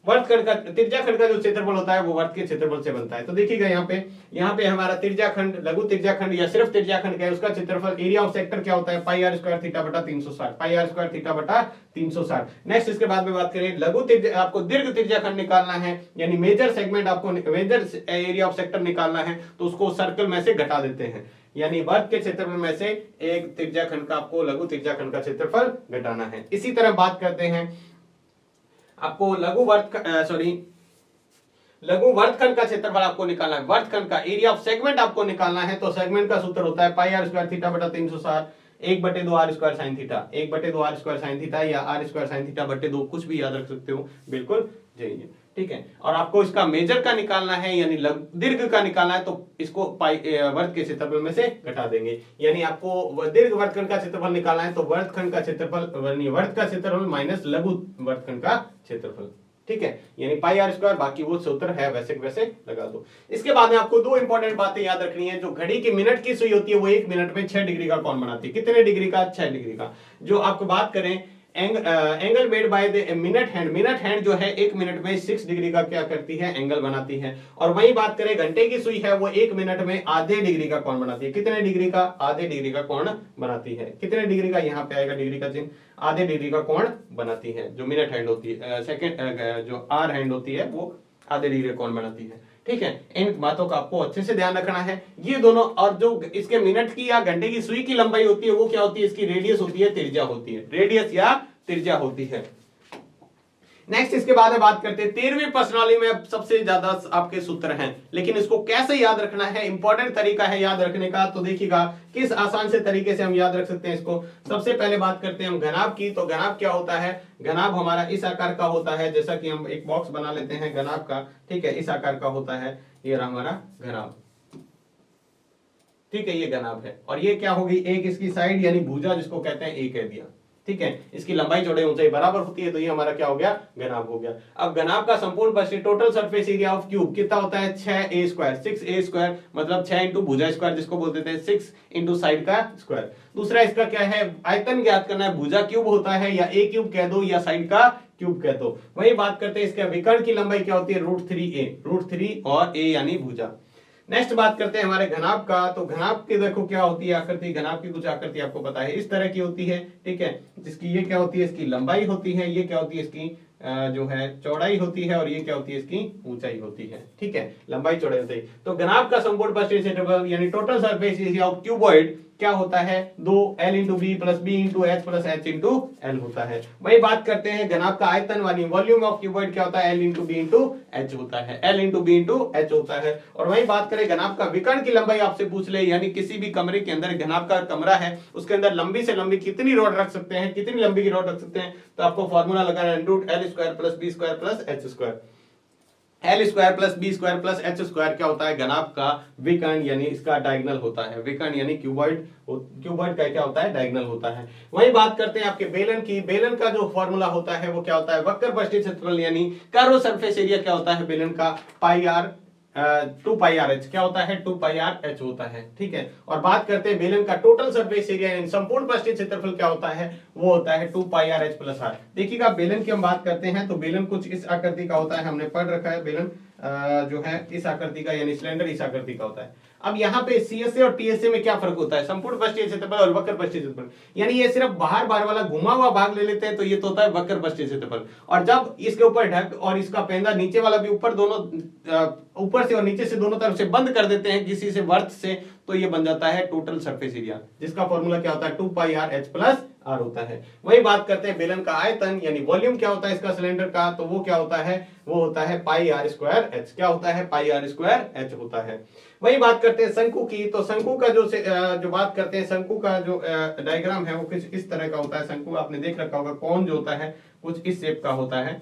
वृत्तखंड का त्रिज्याखंड का जो क्षेत्रफल होता है वो वृत्त के क्षेत्रफल से बनता है। तो देखिएगा यहाँ पे हमारा त्रिज्याखंड, लघु त्रिज्याखंड या सिर्फ त्रिज्याखंड का है, उसका क्षेत्रफल एरिया ऑफ सेक्टर क्या होता है, πr² θ/360, πr² θ/360। नेक्स्ट, इसके बाद में बात करें लघु आपको दीर्घ त्रिज्याखंड निकालना है, यानी मेजर सेगमेंट आपको मेजर एरिया ऑफ सेक्टर निकालना है, तो उसको सर्कल में से घटा देते हैं। यानी वृत्त के क्षेत्रफल में से एक त्रिज्याखंड का आपको लघु त्रिज्याखंड का क्षेत्रफल घटाना है। इसी तरह बात करते हैं आपको लघु वृत्तखंड का क्षेत्रफल आपको निकालना है, वृत्तखंड का एरिया ऑफ सेगमेंट आपको निकालना है। तो सेगमेंट का सूत्र होता है πr² θ/360, 1/2 r² sin theta, 1/2 r² sin theta, या r² sin θ/2, कुछ भी याद रख सकते हो, बिल्कुल यही। ठीक है, और आपको इसका मेजर का निकालना है यानी दीर्घ का निकालना है, तो इसको वृत्त के क्षेत्रफल में से घटा देंगे। यानी आपको दीर्घ वृत्तखंड का क्षेत्रफल निकालना है, तो वृत्तखंड का क्षेत्रफल वृत्त का क्षेत्रफल माइनस लघु वृत्तखंड का क्षेत्रफल। ठीक है, यानी πr², बाकी वो सूत्र है वैसे वैसे लगा दो। इसके बाद में आपको दो इंपॉर्टेंट बातें याद रखनी है। जो घड़ी की मिनट की सुई होती है वो 1 मिनट में 6 डिग्री का कोण बनाती है। कितने डिग्री का, 6 डिग्री का। जो आपको बात करें angle made by the minute hand जो है 1 मिनट में 6 डिग्री का क्या करती है, एंगल बनाती है। और वही बात करें घंटे की सुई है, वो 1 मिनट में आधे डिग्री का कोण बनाती है। कितने डिग्री का, आधे डिग्री का कोण बनाती है। कितने डिग्री का, यहाँ पे आएगा डिग्री का चिन्ह, आधे डिग्री का कोण बनाती है। जो मिनट हैंड होती है, सेकंड जो आर हैंड होती है, वो आधे डिग्री का कोण बनाती है। ठीक है, इन बातों का आपको अच्छे से ध्यान रखना है। ये दोनों, और जो इसके मिनट की या घंटे की सुई की लंबाई होती है वो क्या होती है, इसकी रेडियस होती है, त्रिज्या होती है, रेडियस या त्रिज्या होती है। नेक्स्ट, इसके बाद बात करते हैं 13वीं प्रश्नावली में सबसे ज्यादा आपके सूत्र हैं, लेकिन इसको कैसे याद रखना है, इंपॉर्टेंट तरीका है याद रखने का। तो देखिएगा किस आसान से तरीके से हम याद रख सकते हैं इसको। सबसे पहले बात करते हैं हम घनाभ की। तो घनाभ क्या होता है, घनाभ हमारा इस आकार का होता है, जैसा कि हम एक बॉक्स बना लेते हैं घनाभ का। ठीक है, इस आकार का होता है, ये रहा हमारा घनाभ। ठीक है, ये घनाभ है। और ये क्या होगी, एक इसकी साइड यानी भुजा जिसको कहते हैं, एक कह दिया। ठीक है, इसकी लंबाई चौड़ाई ऊंचाई बराबर होती है, तो ये हमारा क्या हो गया, घनाभ हो गया। अब घनाभ का संपूर्ण परिधि total surface area of cube कितना होता है, 6a², 6a² मतलब 6 इंटू भुजा स्क्वायर जिसको बोलते थे, 6 इंटू साइड का स्क्वायर। दूसरा इसका क्या है, आयतन ज्ञात करना है, भुजा क्यूब होता है, या a क्यूब कह दो या साइड का क्यूब कह दो। वही बात करते हैं इसके विकर्ण की लंबाई क्या होती है, √3a, √3 और a यानी भुजा। नेक्स्ट बात करते हैं हमारे घनाभ का। तो घनाभ की देखो क्या होती है आकृति, घनाभ की कुछ आकृति आपको पता है इस तरह की होती है, ठीक है, जिसकी ये क्या होती है, इसकी लंबाई होती है, ये क्या होती है, इसकी जो है चौड़ाई होती है, और ये क्या होती है, इसकी ऊंचाई होती है, ठीक है, लंबाई चौड़ाई होती है। तो घनाभ का संपूर्ण पृष्ठीय क्षेत्रफल यानी total surface area of cuboid क्या होता है, 2l into B plus B into H plus H into L होता है। वही बात करते हैं घनाभ का आयतन यानी वॉल्यूम ऑफ क्यूबॉइड क्या होता है, l into B into H होता है, l into B into H होता है। और वही बात करें घनाभ का विकर्ण की लंबाई आपसे पूछ ले, यानी किसी भी कमरे के अंदर घनाभ का कमरा है उसके अंदर लंबी से लंबी कितनी रॉड रख सकते हैं, कितनी लंबी की रॉड रख सकते हैं, तो आपको फॉर्मूला लगाना है root L square plus B square plus H square. L square plus B square plus H square क्या होता है, घनाभ का विकर्ण यानी इसका डायगोनल होता है, विकर्ण यानी क्यूबॉइड, क्यूबॉइड का क्या होता है, डायगोनल होता है। वही बात करते हैं आपके बेलन की। बेलन का जो फॉर्मूला होता है वो क्या होता है, वक्र पृष्ठीय क्षेत्रफल यानी कर्व सरफेस एरिया क्या होता है बेलन का, पाई आर 2 पाई आर एच क्या होता है, 2 पाई आर एच होता है, ठीक है। और बात करते हैं बेलन का टोटल सरफेस एरिया यानी संपूर्ण पृष्ठीय क्षेत्रफल क्या होता है, वो होता है 2 pi R H plus R. देखिएगा बेलन की हम बात करते हैं तो बेलन कुछ इस आकृति का होता है, हमने पढ़ रखा है बेलन जो है इस आकृति का यानी सिलेंडर इस आकृति का होता है। अब यहाँ पे सीएसए और टीएसए में क्या फर्क होता है, संपूर्ण पृष्ठीय क्षेत्रफल और वक्र पृष्ठीय क्षेत्रफल, यानी ये सिर्फ बाहर बाहर वाला घुमा हुआ भाग ले लेते हैं तो ये तो होता है वक्र पृष्ठीय क्षेत्रफल, और जब इसके ऊपर ढक और इसका पेंदा नीचे वाला भी ऊपर दोनों ऊपर से और नीचे से दोनों तरफ से बंद कर देते हैं किसी से वर्त से, तो ये बन जाता है टोटल सरफेस एरिया, जिसका फॉर्मूला क्या होता है 2 pi R H plus are होता है। वही बात करते हैं बेलन का आयतन यानी वॉल्यूम क्या होता है इसका सिलेंडर का, तो वो क्या होता है, वो होता है पाई आर स्क्वायर एच, क्या होता है, पाई आर स्क्वायर एच होता है। वही बात करते हैं शंकु की। तो शंकु का जो बात करते हैं, शंकु का जो डायग्राम है वो कुछ इस तरह का होता है। शंकु आपने देख रखा होगा, कौन जो होता है कुछ इस शेप का होता है,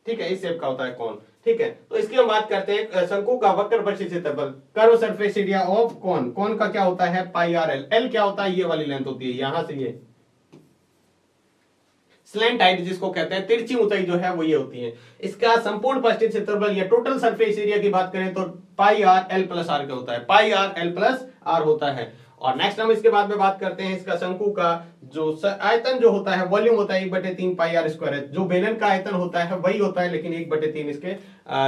ठीक है, इस शेप का होता है कौन, ठीक है। तो इसकी हम बात करते हैं शंकु का वक्र पृष्ठीय क्षेत्रफल, कर्व सरफेस एरिया ऑफ कौन, कौन का क्या होता है पाई आर एल, एल क्या होता है, ये वाली लेंथ होती है यहां से ये स्लैंट हाइट जिसको कहते हैं, तिरछी ऊंचाई जो है वो ये होती है। इसका संपूर्ण पृष्ठीय क्षेत्रफल या टोटल सरफेस एरिया की बात करें तो पाई आर एल प्लस आर का होता है, पाई आर एल प्लस आर होता है। और नेक्स्ट हम इसके बाद में बात करते हैं इसका शंकु का जो आयतन जो होता है वॉल्यूम होता है 1/3 पाई आर स्क्वायर है। जो बेलन का आयतन होता है वही होता है, लेकिन 1/3 इसके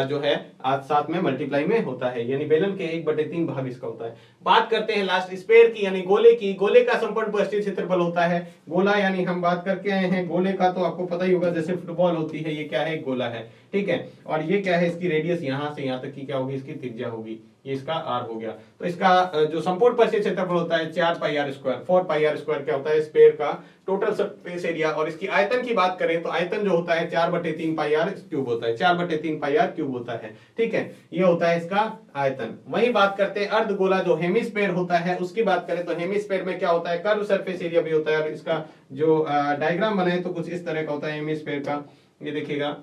जो है साथ में मल्टीप्लाई में होता है, यानी बेलन के 1/3 भाग इसका होता है। बात करते हैं लास्ट स्फीयर की यानी गोले की। गोले का संपूर्ण पृष्ठीय क्षेत्रफल होता है, गोला यानी हम बात करके आए हैं गोले का, तो आपको पता ही होगा जैसे फुटबॉल होती है, ये क्या है, गोला है, ठीक है। और ये क्या है, इसकी रेडियस यहां से यहां तक की क्या होगी, इसकी त्रिज्या होगी, ये इसका आर हो गया। तो इसका जो संपूर्ण पृष्ठीय क्षेत्रफल होता है 4 pi R square, 4 pi R square क्या होता है स्फीयर का टोटल सरफेस एरिया। और इसकी आयतन की बात करें तो आयतन जो होता है 4/3 पाई आर क्यूब होता है, 4/3 पाई आर क्यूब होता है, ठीक है, ये होता है इसका आयतन। वही बात करते हैं अर्धगोला जो हेमिस्फीयर होता है उसकी बात करें तो हेमिस्फीयर में क्या होता है, कर्व सरफेस एरिया भी होता है। और इसका जो डायग्राम बना है तो कुछ इस तरह का होता है हेमिस्फीयर का, ये देखिएगा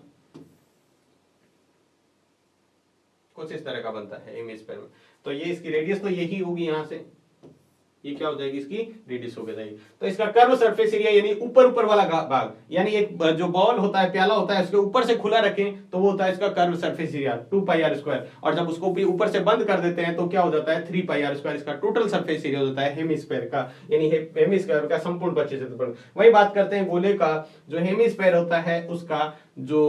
कुछ इस तरह का बनता है हेमिस्फीयर में। तो ये इसकी रेडियस तो यही होगी, यहां से ये क्या हो जाएगी, इसकी रेडियस हो जाएगी। तो इसका कर्व सरफेस एरिया यानी ऊपर ऊपर वाला भाग, यानी एक जो बॉल होता है, प्याला होता है, उसके ऊपर से खुला रखें तो वो होता है इसका curve surface area 2 pi R square. और जब उसको भी ऊपर से बंद कर देते हैं तो क्या हो जाता है 3 पाई आर स्क्वायर। इसका टोटल सरफेस एरिया होता है हेमिस्फीयर का, यानी हेमिस्फीयर का संपूर्ण पृष्ठीय क्षेत्रफल। वही बात करते हैं गोले का जो हेमिस्फीयर होता है उसका जो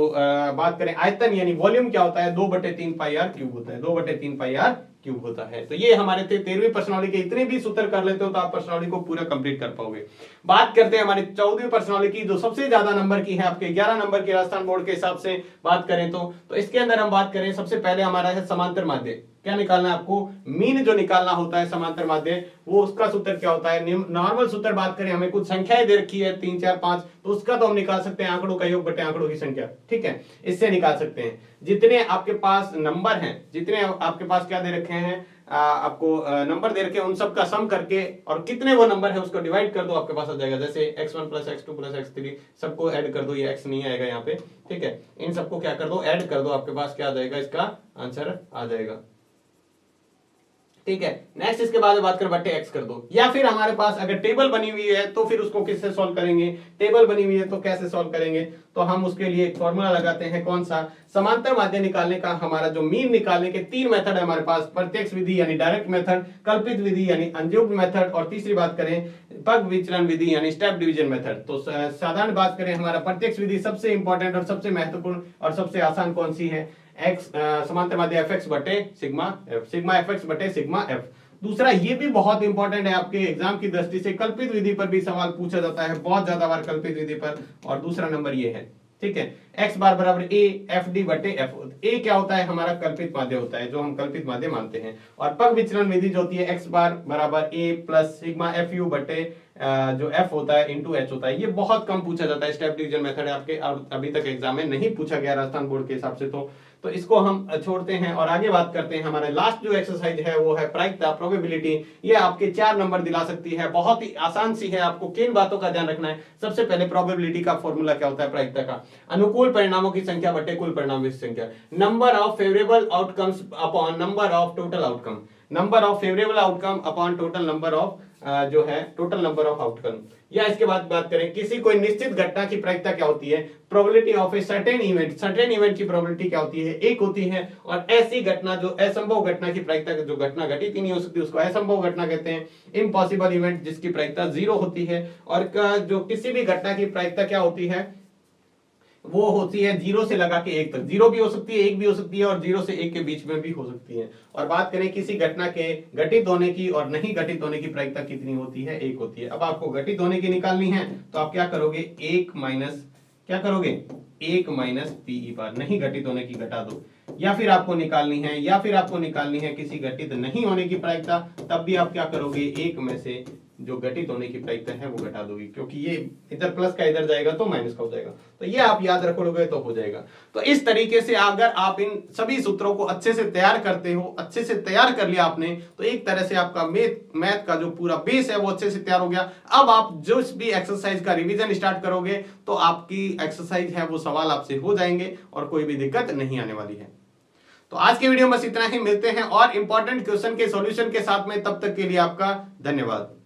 बात करें आयतन यानी वॉल्यूम क्या होता है 2/3 पाई आर क्यूब होता है, 2/3 पाई आर क्यूब होता है। तो ये हमारे 13वीं प्रश्नावली के इतने भी सूत्र कर लेते हो तो आप प्रश्नावली को पूरा कंप्लीट कर पाओगे। बात करते हैं हमारी 14वीं प्रश्नावली की जो सबसे ज्यादा नंबर की है, आपके 11 नंबर की राजस्थान बोर्ड के हिसाब से बात करें तो इसके अंदर हम बात करें सबसे पहले हमारा है समांतर माध्य। क्या निकालना है आपको, मीन जो निकालना होता है समांतर माध्य, वो उसका सूत्र क्या होता है, नॉर्मल सूत्र बात करें, हमें कुछ संख्याएं दे रखी है 3 4 5, तो उसका तो हम निकाल सकते हैं आंकड़ों का योग बटे आंकड़ों की संख्या, ठीक है, इससे निकाल सकते हैं। जितने आपके पास नंबर हैं, जितने आपके पास क्या दे रखे हैं, आपको नंबर दे रखे हैं, उन सब का सम करके और कितने वो नंबर है उसको डिवाइड कर दो, आपके पास आ जाएगा। जैसे x1 + x2 + x3 सबको ऐड कर दो, ये x नहीं आएगा यहाँ पे, ठीक है, इन सबको क्या कर दो, ऐड कर दो, आपके पास क्या आ जाएगा, इसका आंसर आ जाएगा, ठीक है। नेक्स्ट इसके बाद बात कर बट्टे x कर दो, या फिर हमारे पास अगर टेबल बनी हुई है तो फिर उसको किससे सॉल्व करेंगे, टेबल बनी हुई है तो कैसे सॉल्व करेंगे, तो हम उसके लिए एक फॉर्मूला लगाते हैं, कौन सा, समांतर माध्य निकालने का। हमारा जो मीन निकालने के 3 मेथड है हमारे पास, प्रत्यक्ष विधि यानी डायरेक्ट मेथड, कल्पित विधि यानी अनजुग्म मेथड, और तीसरी बात करें पग विचलन विधि यानी स्टेप डिवीजन मेथड। तो साधारण बात करें, हमारा प्रत्यक्ष विधि सबसे इंपॉर्टेंट और सबसे महत्वपूर्ण और सबसे आसान कौन सी है, एक्स समांतर माध्य एफ एक्स बटे सिग्मा एफ एक्स बटे सिग्मा एफ। दूसरा ये भी बहुत इंपॉर्टेंट है आपके एग्जाम की दृष्टि से, कल्पित विधि पर भी सवाल पूछा जाता है बहुत ज्यादा बार कल्पित विधि पर। और दूसरा नंबर ये है, ठीक है, एक्स बार बराबर ए एफ डी बटे एफ। ए क्या होता है, हमारा कल्पित माध्य होता है, जो हम कल्पित माध्य मानते हैं। और पग विचलन विधि जो होती है, एक्स बार बराबर ए प्लस सिग्मा एफ यू बटे जो एफ होता है इंटू एच होता है। ये बहुत कम पूछा जाता है, स्टेप डिवीजन मेथड है आपके, अभी तक एग्जाम में नहीं पूछा गया राजस्थान बोर्ड के हिसाब से। तो इसको हम छोड़ते हैं और आगे बात करते हैं। हमारे लास्ट जो एक्सरसाइज है वो है प्रायिकता, प्रोबेबिलिटी। ये आपके 4 नंबर दिला सकती है, बहुत ही आसान सी है। आपको किन बातों का ध्यान रखना है, सबसे पहले प्रोबेबिलिटी का फॉर्मूला क्या होता है प्रायिकता का, अनुकूल परिणामों की संख्या बटे कुल परिणामों की संख्या, number of favourable outcomes upon number of total outcome, number of favourable outcome upon total number of जो है टोटल नंबर ऑफ आउटकम। या इसके बाद बात करें किसी कोई निश्चित घटना की प्रायिकता क्या होती है, probability of a certain event, certain event की प्रोबेबिलिटी क्या होती है, 1 होती है। और ऐसी घटना जो असंभव घटना की प्रायिकता, जो घटना घटित ही नहीं हो सकती उसको असंभव घटना कहते हैं। इम्पॉसिबल इवेंट जिसकी प्रायिकता 0 होती है। और जो किसी भी घटना की प्रायिकता क्या होती है, वो होती है 0 से लगा के 1 तक, 0 भी हो सकती है, 1 भी हो सकती है, और 0 से 1 के बीच में भी हो सकती है। और बात करें किसी घटना के घटित होने की और नहीं घटित होने की प्रायिकता कितनी होती है, 1 होती है। अब आपको घटित होने की निकालनी है तो आप क्या करोगे, 1 माइनस क्या करोगे, 1 माइनस पीई बार, नहीं घटित होने की घटा दो। या फिर आपको निकालनी है किसी घटित नहीं होने की प्रायिकता, तब भी आप क्या करोगे, 1 में से जो घटित होने की प्रायिकता है वो घटा दोगे, क्योंकि ये इधर प्लस का इधर जाएगा तो माइनस का हो जाएगा। तो ये आप याद रखोगे तो हो जाएगा। तो इस तरीके से अगर आप इन सभी सूत्रों को अच्छे से तैयार करते हो, अच्छे से तैयार कर लिया आपने, तो एक तरह से आपका मैथ का जो पूरा बेस है वो अच्छे से तैयार हो गया। अब आप जो भी एक्सरसाइज का रिवीजन स्टार्ट करोगे तो आपकी एक्सरसाइज है वो सवाल आपसे हो जाएंगे और कोई भी दिक्कत नहीं आने वाली है। तो आज की वीडियो में बस इतना ही, मिलते हैं और इंपॉर्टेंट क्वेश्चन के सॉल्यूशन के साथ में, तब तक के लिए आपका धन्यवाद।